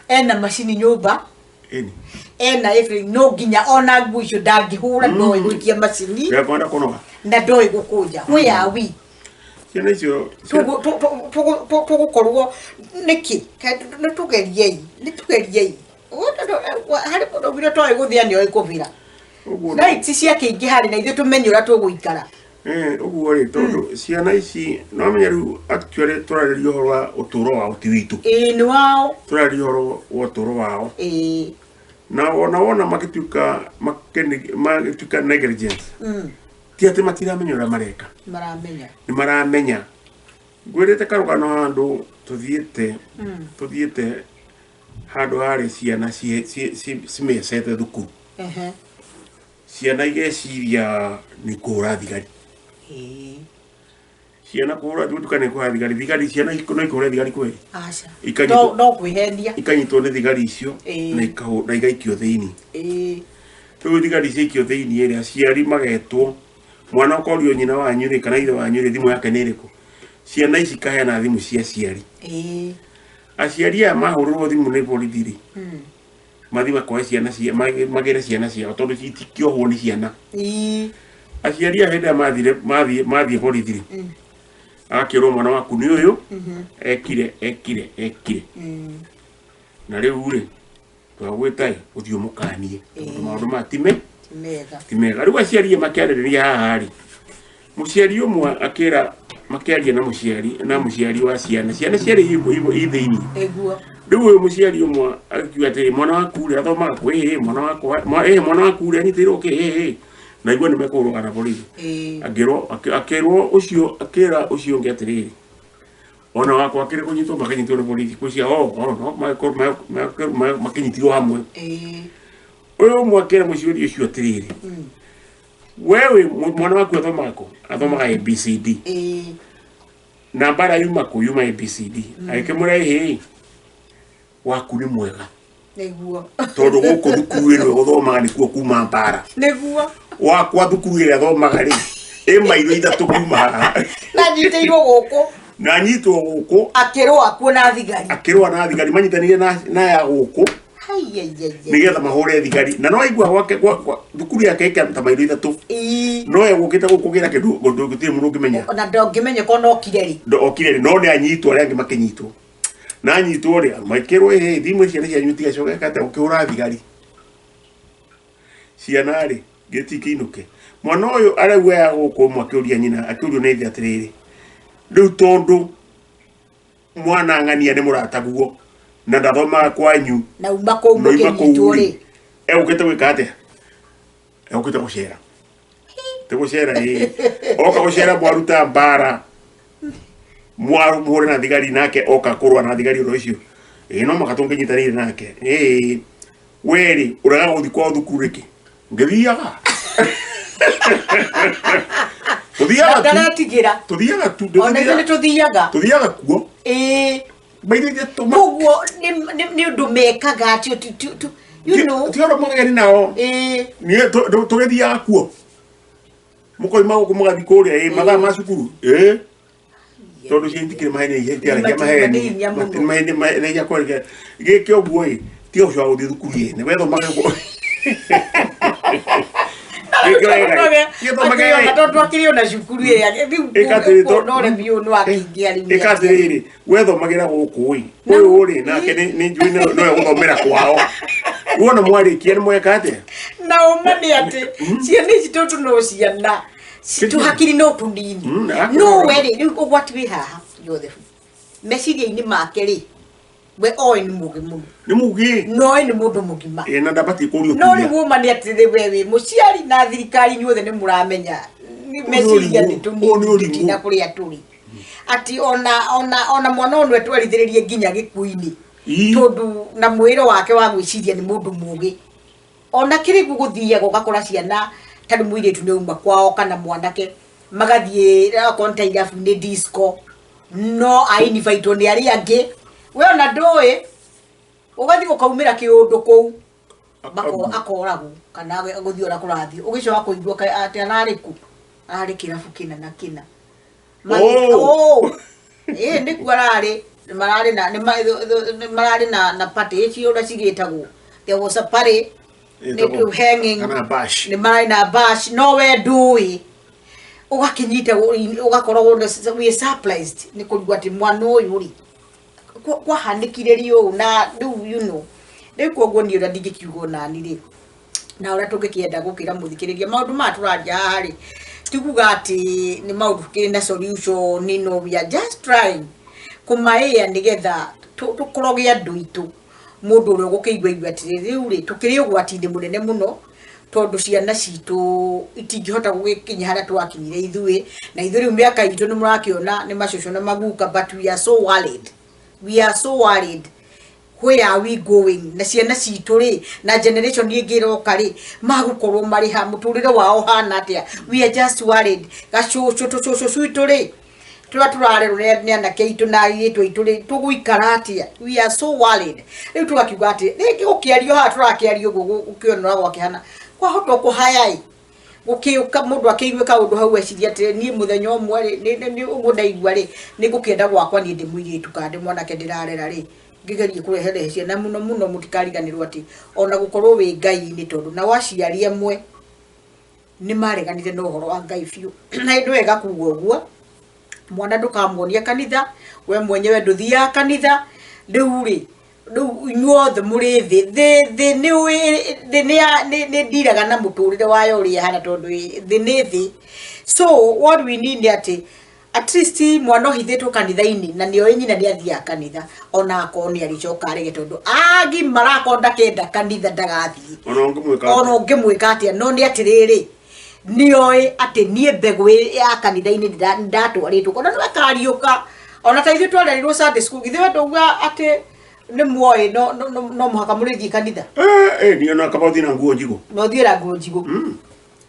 ena macini nyũmba ena everything no nginya ona nguo icio ndangĩhũra ndoĩ gũikia macini na ndoĩ gũkũnja where are we ciana icio tũgũkorwo nĩkĩ nĩtũgeriei harĩ mũndũ ũngĩ tũĩ gũthĩa nĩoĩ kũbira naiti ciakĩingĩ harĩ na ithuĩ tũmenye ũrĩa tũgũikara ũguo rĩ tondũ ciana ici no menya rĩu actually tũrarĩria ũhoro wa ũtũũro wao ti witũ nĩ wao tũrarĩria ũhoro wa ũtũũro wao na wona magĩtuĩka negligence ti atĩ matiramenya ũrĩa mareka nĩ maramenya ngwĩrĩte karũgano handũ tũthiĩte handũ harĩ ciana cimecete thukuru ciana igeciria nĩ kũhũra thigari ciana kũhũra thigari kũhũra thigari ciana no ikũhũra thigari kweli no kwĩhendia ikanyitwo nĩ thigari icio na igaikio thĩinĩ tu thigari cikio thiini iri aciari magetwo mwana ukorio nyina wanyu ri kana ithe wanyu ri thimu yake ni iriku ciana ici kaheana thimu cia ciari aciari aya mahurwo thimu ni borithi ri mathi bakoe ciana cia magire ciana ciao tondu citikiohwo ni ciana aciari aya hende mathie borithi ri akirwo mwana waku ni uyu ekire na riu ri twagwitai uthio mukanie maundu matime timega riu aciari makiaririria haha ri muciari umwe akira makiaria na muciari wa ciana ciari ithiini riu uyu muciari umwe akiuga atiri mwana waku ri athomaga kwi mwana waku ri anyitirwo ki na igua ni mekurugana borithi akirwo ucio akira ucio ngi atiriri ona wakwa akiri kunyitwo makanyitwo ni borithi kucia no makinyitirwo hamwe uyu mwakira muciari ucio atiriri wewe mwana waku athomaga ABCD na bara yuma ABCD aikimure waku ni mwega niguo tondu guku thukuru ino guthomaga nikuo kuma bara niguo wakwa thukuru ire athomaga ri mairo ithatu kuma haha na nyiteirwo guku na nyitwo guku akirwa kuona thigari manyitanire na ya guku nigetha mahure thigari na no igua gwake thukuru yake ikanta mairo ithatu no egukite gukugira kindu ngutire mundu ngimenya na ndongimenya kono okire ri no ni anyitwo ari angi makinyitwo na nyitwo ri makirwo thimu ciana cia nyuti gacoka kate ukihura thigari ciana ri getikinuke mwana uyu aregwa ya guku mwakiuria nyina akiurio ni thi atiriri riu tondu mwana ng'ania ni murataguo na ndathoma kwanyu na uma ko mukituri egukite gwika atia egukite gucera te gucera oka gucera mwaruta mbara muhure na thigari nake oka kurwa na thigari ucio no makatunge nyitanire nake weri uraga guthi kwa thukuru riki ngithiaga tuthiaga tuthiaga kuo baithithia tuma uguo ni undu mekaga atio you know tioro mugeni nao ni tugithiaga kuo mukoima guku mugathi kuria mathaa ma cukuru tondu cientikire mahene ihetiaragia mahene ya kwaria giki uguo ti ucio guthi thukuru ni wethomaga guo ikatiriri wethomagira guku uyu ri nake ni njui no guthomera kwao wona mwarikia ni mweka atia na umani ati ciana ici tutu no ciana tu hakiri no tunini no weri riu ugwati wi haha yothe meciria-ini make ri we oi ni mugimu ni mugi no ni mundu mugima na ndabati kurio no ni umani ati wewe muciari na thirikari nyothe ni muramenya ni meciria ni tunini na kuria turi ati ona mwana onu etwarithiririe nginya gikuini tondu na mwiro wake wa gwiciria ni mundu mugi ona kirigu guthiaga ugakora ciana tari muiretu ni uma kwao kana mwanake magathie container afu ni disco no ainivite ni ari angi we ona ndoi ugathi ukaumira kiundu kou bako akoragu kana guthi ora kurathi ugicoka kuigua ati anariku ari kirafu kina na kina ni kwarari marari na party icio ura cigitagwo there was a party hanging ni mari na bash no we ndui ugakinyita ugakorwo we surprised ni kurigwa ati mwana uyu ri kwa handikire rio na you know ndikuogwo ni ura ndigikiugo nani ri na ura tungikienda gukira muthikiriria maundu ma turaria hari tikuga ati ni maundu kiri na solution ni no we are just trying kumaia nigetha tukorogia andu itu mundu uri gukiigwa ati riu ri tukiri ugwati-ini munene muno tondu ciana citu itingihota gugikinya haria twakinyire ithui na ithui riu miaka itu ni murakiona ni macucu na maguka but we are so worried where are we going na ciana citu ri na generation ingiroka ri magukorwo mari ha muturire wao hana atia we are just worried gacucu citu ri turarerwo ni anake itu na aitu itu ri tuguikara atia we are so worried riu tugakiuga ati riki ukiario ha turakiario gugu ukiona gwake hana kwa hoto ko hayai gukiuka mundu akiigwe kaundu hau eciria ati ni muthenya umwe ni umudaigwa ri ni gukenda gwakwa ni ndimwiritu kandi mwanake ndirarera ri ngigerie kurehere ciana muno muno mutikariganirwo ati ona gukorwo wi ngai ni tondu na waciari amwe ni mareganire no horo wa ngai fiu na indu wega kuuga uguo mwana ndukamuonia kanitha we mwenyewe nduthia kanitha riu inyuothe muri thi ni ndiraga na muturire wayo uri hana tondu thi ni thi. So what we need ati at least mwana hithetwo kanitha-ini na nio nyina ni athia kanitha ona akoni aricoka arege tondu agi marakonda kenda kanitha ndagathii ona ngimwika atia no ni atiriri nioi ati nie mbegu ya kanitha-ini ndatwaritwo ona no akariuka ona taithu twarerirwo Sunday school githe ndauga ati ni muoi no muhaka murithi kanitha ni ona kabothi na nguo njigo no thiera nguo njigo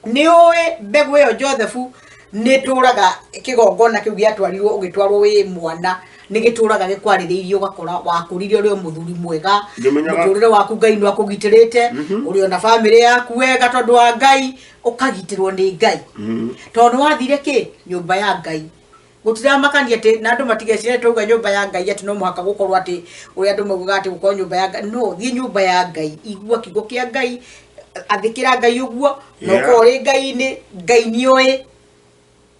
nioi mbegu yo Josephu ni turaga kigongona kiu giatwarirwo ugitwarwo wi mwana ni gituraga gikwaririirio gakora wakuririo uri muthuri mwega muturire waku ngai no akugitirite uri ona family yaku wega tondu wa ngai ukagitirwo ni ngai tondu wathire ki nyumba ya ngai gutira makania ati na andu matigecire tuga nyumba ya ngai ati no muhaka gukorwo ati uri andu muguga ati gukorwo nyumba ya ngai no thie nyumba ya ngai igua kigo kia ngai athikira ngai uguo no kore ngai nioi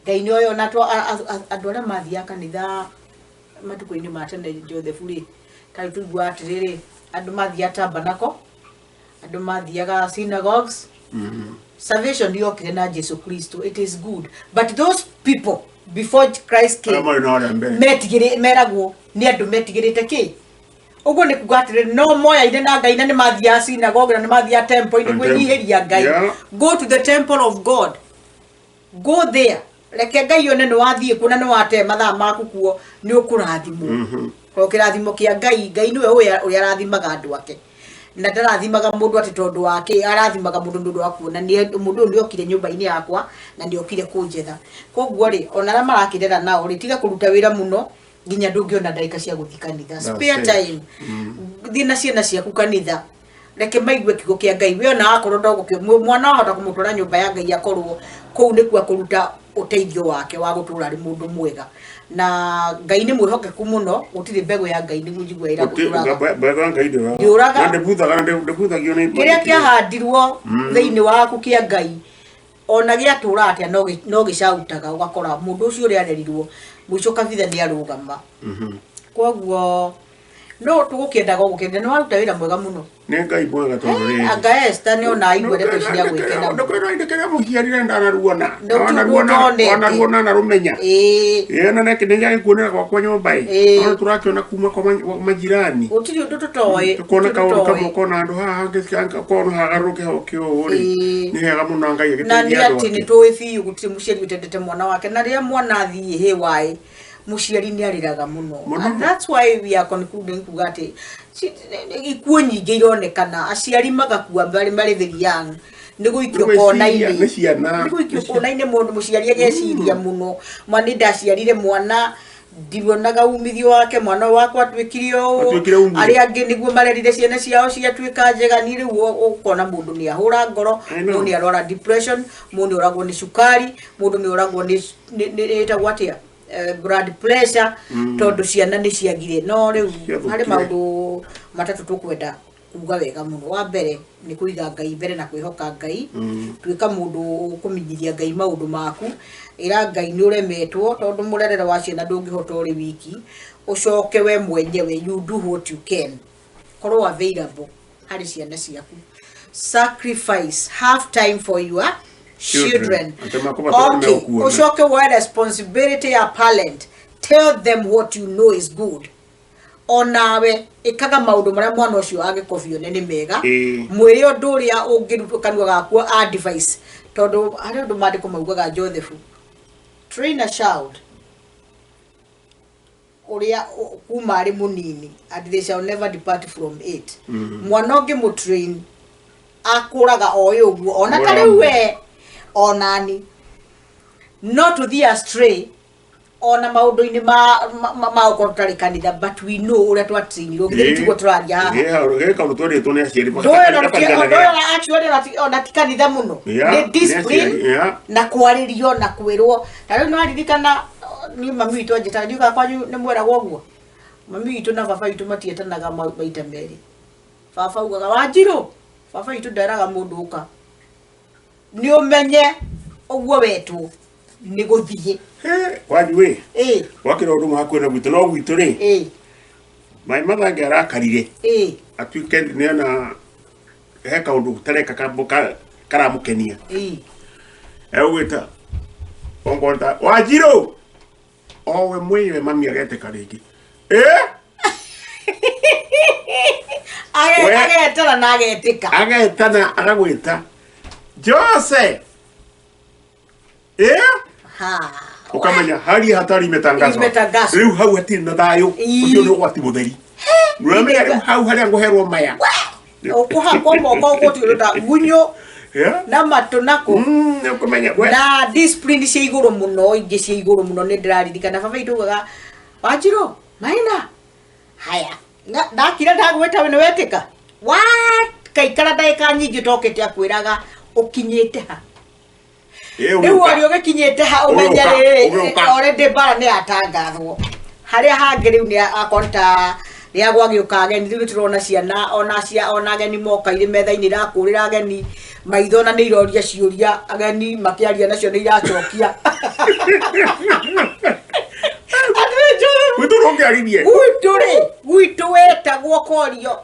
ngai nioi ona to andu ara mathia kanitha matuko-ini matende Josephu ri tari tuigua atiriri andu mathia tabernacle andu mathiaga synagogues salvation yokire na Jesus Christ. It is good, but those people before Christ came metigire meragwo ni andu metigirite ki ugo ni kugatire no moya ine na ngai na ni mathia synagogue na ni mathia temple ni gwenyiheria ngai go to the temple of God, go there reke ngai one no wathie kuna no wate mathaa maku kuo ni ukurathimo ko kirathimo kia ngai niwe uya arathimaga andu ake na ndarathimaga mundu ati tondu wake arathimaga mundu ndu wa kuona ni mundu ndi okire nyumba-ini yakwa na ndi okire kunjetha koguo ri ona ra marakirera nao ri tiga kuruta wira muno nginya ndungiona ndaika cia guthikanitha spare time thina ciana ciaku kanitha reke maigwe kigo kia ngai we ona akorwo ndogukio mwana ahota kumutwara nyumba ya ngai akorwo kou ni kwa kuruta uteithio wake wa gutura ri mundu mwega na ngai ni mwihokeku muno gutiri mbegu ya ngai ni njigwa ira guturaga mbegu ya ngai ndiraga ndebuthaga ni kiria kiahandirwo thiini waku kia ngai ona giatura atia no gicautaga ugakora mundu ucio uri arerirwo mwico kabitha ni arugama koguo no tugukiendaga gukenda ni waruta wira mwega muno ni ngai mwega tondu ri anga Esther ni ona igwete to ciria gwikena ndokero indekera muhiarire ndanaruona ona na rumenya na nekinenya gikuonera kwa nyumba ona turakiona kuma kwa majirani utiri undu tutoe tukona kaundu kamwe kona andu haha ngikanga kono hagaruke hokio uri ni hega muno ngai agiteithia na ni ati ni tuwi fiu gutiri muciari witendete mwana wake na ria mwana athie hiwai muciari ni ariraga muno and that's why we are concluding kugate ikuo nyingi ironekana aciari magakua bari very young niguikio kona-ini niguikio kona-ini mundu muciari ageciria muno mwana ndaciarire mwana ndionaga umithio wake mwana wakwa atwikirio ari angi niguo marerire ciana ciao ciatwika njega ni riu ukona mundu ni ahura ngoro mundu ni arora depression mundu uragwo ni sukari mundu ni uragwo ni etagwatia blood pressure tondu ciana ni ciagire no riu hari maundu matatu tukwenda kuga wega muno wa mbere ni kuiga ngai mbere na kwihoka ngai twika mundu ukuminyiria ngai maundu maku ira ngai ni uremetwo tondu murerere wa ciana ndungihota uri wiki ucoke we mwenyewe you do what you can korwo available hari ciana ciaku sacrifice have time for your children. Okay, ucoke we responsibility ya parent tell them what you know is good onawe ikaga maundu maria mwana ucio agikobio ni mega mwiri undu uria ungirutuka kanua gaku advice tondu hari undu mandiko maugaga Joseph train a child uria kuma ari munini and they shall never depart from it mwana ungi mu train akuraga oyo guo ona kare we onani not to the astray ona maundu-ini ma ukorutari kanitha, but we know uria twatrinirwo ngithigo turaria kaundu twarĩtwo nĩ aciari ona ti kanitha muno nĩ discipline na kwarĩrio na kwĩrwo. Ta rĩu nĩwaririkana niĩ mami witũ anjĩtaga ndiuga kwanyu nĩ mweragwo ũguo. Mami witũ na baba witũ matietanaga maita merĩ. Baba ugaga Wanjirũ, baba witũ nderaga mũndũ ũka nĩ ũmenye ũguo wetwo nĩ gũthiĩ. Wanyu we wakĩra ũndũ mũhakuhĩ gwitũ no gwitũ rĩ my mother angĩarakarire atuĩke nĩona he kaũndũ tareka karamũkenia egũgĩta ongorta Wanjirũ owe mwĩwe mami agetĩka rĩngĩ agetana na agetĩka agetana agagwĩta Jose ukamenya hali hatari imetangazwa riu hau hatirĩ na thayũ ucio nĩ ũgwati mũtheri nĩũramenya riu hau harĩa ngũherwo maya ũkũhakwo moko ũgũtiũrũta gunyũ na matũ nako na discipline cia igũrũ mũno ingĩ cia igũrũ mũno nĩ ndĩraririkana baba witũ augaga Wanjirũ Maina haya ndakira ndagwĩta we nĩwetĩka kaikara ndagĩka nyingĩ tokĩte akwĩraga ũkinyĩte ha rĩu arĩ ũgĩkinyĩte ha ũmenye rĩrĩ already bara nĩ atangathwo harĩa hangĩ rĩu nĩ akonta rĩa gwagĩũka ageni rĩu tũrona ciana ona ageni moka irĩ metha-inĩ irakũrĩra ageni maitho na nĩ iroria ciũria ageni makĩaria nacio nĩ iracokia gwitũ wetagwo korio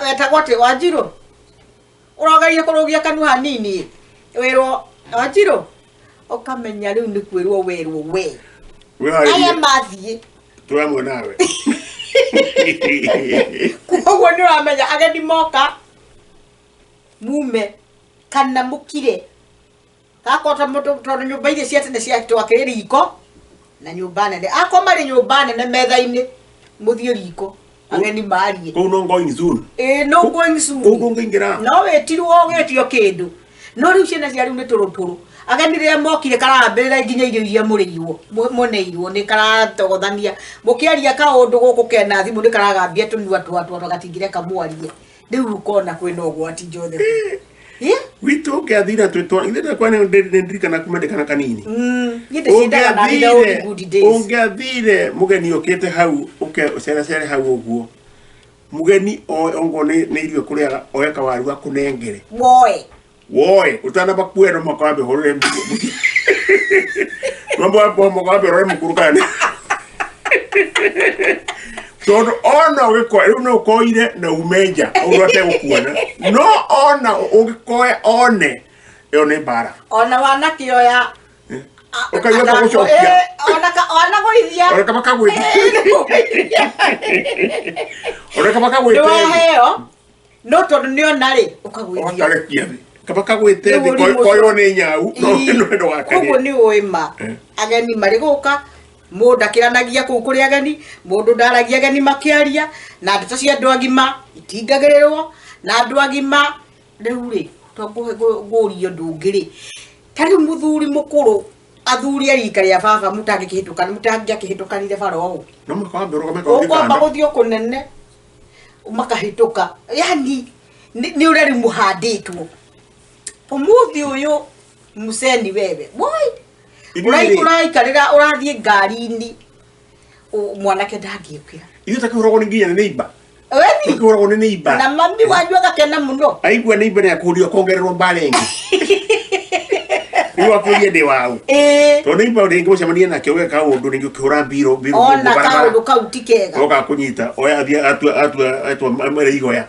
wetagwo atĩ Wanjirũ ũrogeria kũrũgia kanua hanini wĩrwo Wanjirũ ũkamenya rĩu nĩ kwĩrwo werwo we aya mathiĩ twamwe nawe koguo nĩ ũramenya ageni moka mume kana mũkire gakota mũndũ tondũ nyũmba iria cia tene cia twakĩrĩ riko na nyũmba nene akoma rĩ nyũmba nene metha-inĩ mũthiĩ riko ageni marie kũu no going soon no going soon kũu ndũngĩingĩra no wetirwo ũgĩtio kĩndũ no rĩu ciana cia rĩu nĩ tũrũtũrũ ageni rĩrĩa mokire karambĩrĩra nginya irio iria mũneirwo nĩ karatogothania mũkĩaria kaũndũ gũkũ kena thimũ nĩ karagambia tũnua twatwo gatingĩreka mwarie rĩu ukona kwĩna ũgwati Joseph witũ ũngĩathira ithe kwana ndirikana kumendekana kanini ũngĩathire mũgeni ũkĩte hau ũceracere hau ũguo mũgeni ongo nĩ irio kũrĩaga oe kawaru gakũnengere woe utanamba kuero makabe horere mambo hapo makabe horere mkurukane todo ona ugikoe no koire na umeja urate gukuona no ona ugikoe one one bara ona wana kioya ukayota gucokia ona goithia ona kama kagwiti ona kama kagwiti no todo ni onare ukagwithia kaba kagwite koyo nĩ nyau no ndo wakani koguo nĩ ũĩma ageni marĩ gũka mũndũ akĩranagia kũu kũrĩ ageni mũndũ ndaragia ageni makĩaria na ndeto cia andũ agima itingagĩrĩrwo na andũ agima rĩu rĩ ngũrio ndũngĩ rĩ ta rĩu mũthuri mũkũrũ athuri arika rĩa baba mũtangĩakĩhĩtũkanire bara ũũ no ũkwamba gũthiĩ kũnene makahĩtũka yani nĩ ũrĩa rĩu mũhandĩtwo umuthi uyu museni wewe boy uraikarira urathie ngari-ini mwanake ndangĩũkĩra iyo takĩhũragwo nĩ nginya nĩ neighbor wethi takĩhũragwo nĩ neighbor na mami wanyu agakena mũno aigua neighbor nĩ akũrio kongererwo mbara ĩngĩ rĩu akũrie ndĩ wau tondũ neighbor rĩngĩ mũcemania nake ũgeka ũndũ rĩngĩ ũkĩhũra mbiro ona kaũndũ kau ti kega oka kũnyita oya atua mwere igoya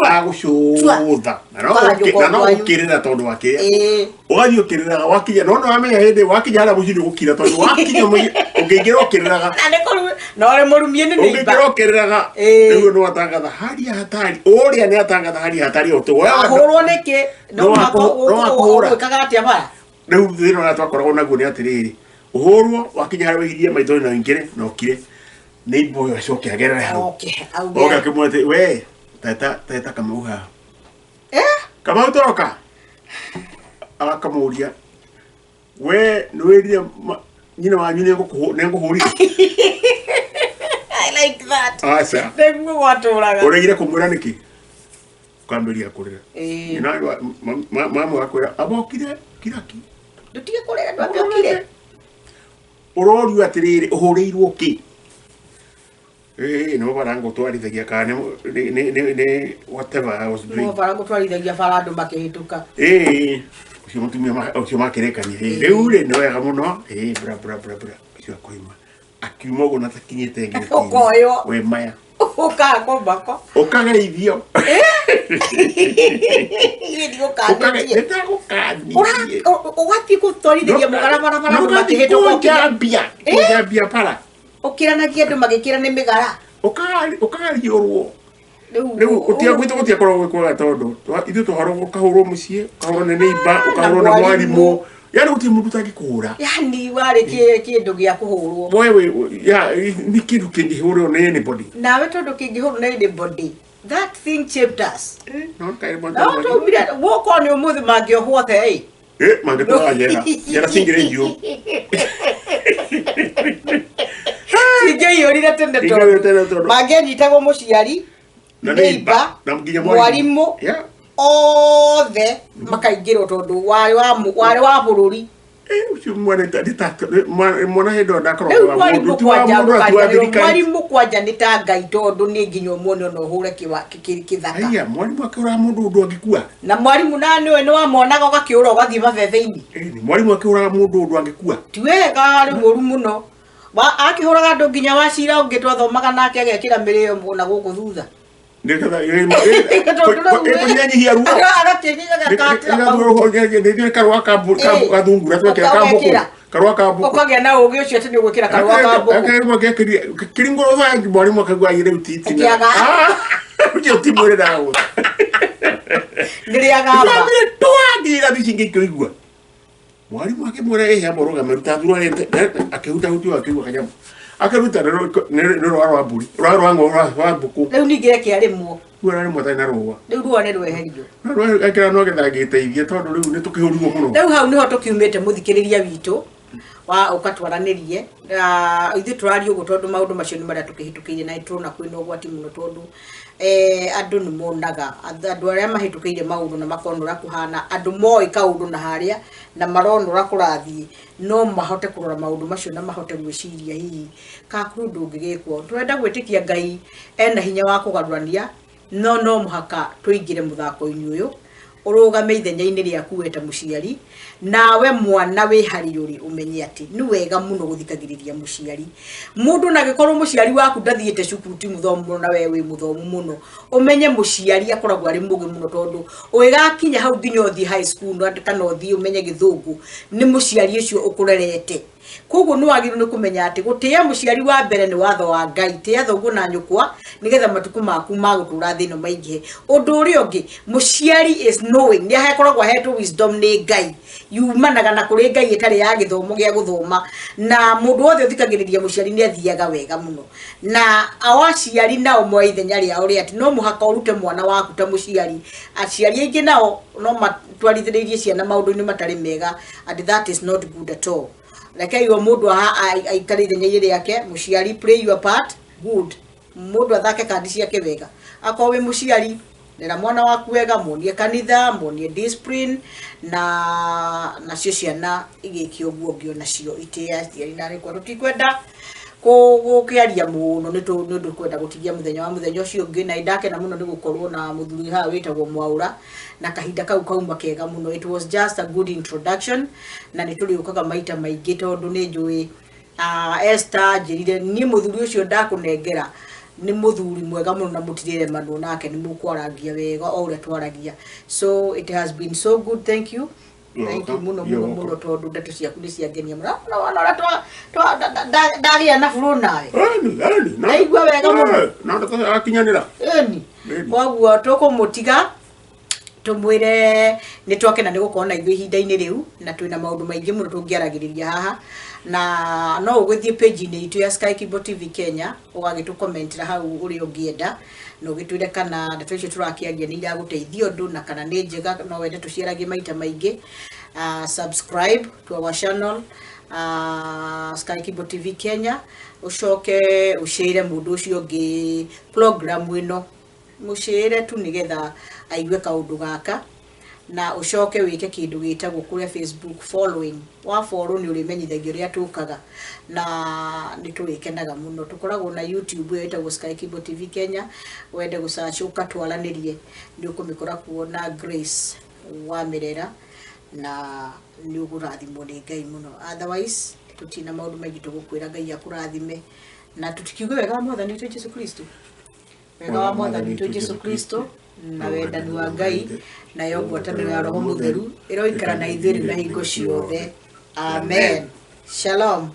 agũcũtha na no ũkĩrĩra tondũ wakĩya ũgathiĩ ũkĩrĩraga wakinya no wamenya hĩndĩ wakinya harĩa mũciĩ nĩũgũkira tondũ wakinya ũngĩingĩra ũkĩrĩraga na ũrĩ mũrumie nĩ neighbor ũngĩingĩra ũkĩrĩraga rĩu nĩ watangatha hali ya hatari ũrĩa nĩ atangatha hali ya hatari ahũrwo nĩkĩ no ũgwĩkaga atĩa bara rĩu thĩna ũrĩa twakoragwo naguo nĩ atĩrĩrĩ ũhũrwo wakinya harĩa wĩgirie maithori na wĩingĩre na ũkire neighbor ũyũ acoke agerere hau oka akĩmwĩra atĩ we teta Kamau haha Kamau toka akamũria we nĩwĩrire nyina wanyu nengo hori. I like that. Asa. Nengo waturaga. Oregire kumwira niki? Kwambiria kurira. Nyina mama akwira abokire kiraki. Ndutige kurira ndwabokire. Ororu atiriri uhuriirwo ki? No barango twarithagia kana ne whatever I was doing. No barango twarithagia farado makihituka. Ucio mutumia ucio makerekani. Riu no wega muno. Bra. Ucio akoima. Akiuma ugo natakinyete ngire. Okoyo. We maya. Ukako bako. Ukageithio. Ndio kana. Ndio kana. Ugati kutwarithagia mugarabara farado makihituka. Kujambia para. Ukiranagia andu magikira ni migara. Ukariorwo. Riu utia gwito gutia korwo gwikwaga tondu ithu tuhoro kahurwo mucie kahurwo ne neiba ukahurwo na mwarimu yani uti mundu tangikuhura yani wari kindu gia kuhurwo wewe ya ni kindu kingihurwo ne anybody nawe tondu kingihurwo ne anybody that thing shaped us no kai bonda no to bira woko ni umuthi mangiohwo the mangetoa yera singire ndio Sigeyorira tende to maganyitagwo muciari neiba mwarimu othe makaingirwo tondu wari wa bururi ucio mwana mwana hendo ndakorwo mundu mwarimu kwanja ni ta ngai tondu ni nginya umone no hure kithaka aya mwarimu akura mundu undu angikua na mwarimu nani we no wamonaga ugakiura ugathie mabebe-ini ni mwarimu akura mundu undu angikua ti wega ari moru muno akihuraga andu nginya wacira ungi twathomaga nake agekira mirio muna guku thutha ndekatha kunyanyihia ruo karwa kambu gathungura twekera kambuku karwa kambuku ukagĩa na ũgĩ ũcio atĩ nĩ ũgwĩkĩra karwa kambuku kiringoro thangi mwarimu akagua ire utiti ucio timwire dawo ndĩrĩagamba twangira thicingi kĩigua mwarimu akimwira ehe amoroga meruta thurwa akihuta hutu akigua kanyamu akaruta nero wa mburi rwa mbuku rĩu ningĩ reke arĩmwo rwa mwathani na rwa rĩu ruone rweherio rwa akira no gethagĩteithia tondu rĩu nĩ tũkĩhũrwo mũno rĩu hau nĩho tũkiumĩte mũthikĩrĩria witũ wa ukatwaranirie ithuĩ tũraria ũguo tondu maũndũ macio nĩ marĩa tũkĩhĩtũkĩire na tũrona kwĩna ũgwati mũno tondu andũ nĩ monaga andũ arĩa mahĩtũkĩire maũndũ na makonora kuhana andũ moĩ kaũndũ na harĩa na maronora kũrathiĩ no mahote kũrora maũndũ macio na mahote gwĩciria hihi kakuru ndũngĩgĩkwo tũrenda gwĩtĩkia Ngai ena hinya wa kũgarũrania no mũhaka tũingĩre mũthako-inĩ ũyũ urugame ithenya-inĩ rĩaku weta mũciari nawe mwana wĩ harĩũrĩ umenye atĩ nĩ wega mũno gũthikagĩrĩria mũciari mũndũ na gĩkorwo mũciari waku ndathiĩte cukuru ti mũthomu mũno na we wĩ mũthomu mũno umenye mũciari akoragwo arĩ mũgĩ mũno tondu ũgĩgakinya hau nginya ũthiĩ high school kana ũthiĩ ũmenye gĩthũngũ nĩ mũciari ũcio ũkũrerete koguo nĩ wagĩrĩirwo nĩ kũmenya atĩ gũtĩa mũciari wa mbere nĩ watho wa Ngai tĩa thoguo na nyũkwa nĩgetha matukũ maku ma gũtũra thĩno maingĩhe ũndũ ũrĩa ũngĩ mũciari is knowing nĩ ahekoragwo ahetwo wisdom nĩ Ngai yumanaga na kũrĩ Ngai ĩtarĩ ya gĩthomo gĩa gũthoma na mũndũ wothe ũthikagĩrĩria mũciari nĩ athiaga wega mũno na awaciari nao moe ithenya rĩao rĩa atĩ no mũhaka ũrute mwana waku ta mũciari aciari aingĩ nao no matwarithĩrĩirie ciana maũndũ-inĩ matarĩ mega and that is not good at all like you mundu aikare ithenya-inĩ rĩake mũciari play your part good mundu athake kandi ciake wega akowe mũciari nera mwana waku wega muonie kanitha muonie discipline na cio ciana igĩkio ũguo ngĩona cio itĩa ciari na rĩkwa tũtikwenda gũkĩaria mũno nĩ ũndũ kwenda gũtigia mũthenya wa mũthenya ũcio ũngĩ na indakena mũno nĩ gũkorwo na mũthuri haha wĩtagwo Mwaura na kahinda kau kauma kega mũno it was just a good introduction na nĩ tũrĩũkaga maita maingĩ tondũ nĩ njũĩ Esther njĩrire niĩ mũthuri ũcio ndakũnengera nĩ mũthuri mwega mũno na mũtirĩre manũ nake nĩ mũkwarangia wega o ũrĩa twaragia so it has been so good thank you muno tondu ndeto ciaku nĩ ciangenia mũno na wana ũrĩa ndagĩa na bũrũ nawe naigua wega mũno na ndakinyanĩra koguo tũkũmũtiga tumwire ni twakena ni gukona ithu ihinda-inĩ rĩu na twina maundu maingi muno tungiaragiriria haha na no ugithie page-inĩ itu ya Sky Kibo TV Kenya ugagitu commentira hau uri ungienda no gitwire kana ndeto icio turakiaria ni iraguteithia undu na kana ni njega no wende tuciaragie maita maingi subscribe to our channel Sky Kibo TV Kenya ucoke ushire mundu ucio ngi program ino mushire tu nigetha aigue kaundu gaka na ucoke wike kindu gitagwo kuri Facebook following wa follow ni ulimenyithagio ria tukaga na nitulikenaga muno tukoragwo na YouTube yetagwo Sky Kibo TV Kenya wende gusearch ukatwaranirie ni ukumikora kuona Grace wa Mirera na ni ugurathimwo ni Ngai muno otherwise tutina maundu maingi tugukwira Ngai akurathime na tutikiuge wega mwathani witu Jesu Kristo wega wa mwathani witu Jesu Kristo na wendani wa Ngai na yogwatano ya Roho Mutheru iroikara na ithuĩ na hingo ciothe amen shalom.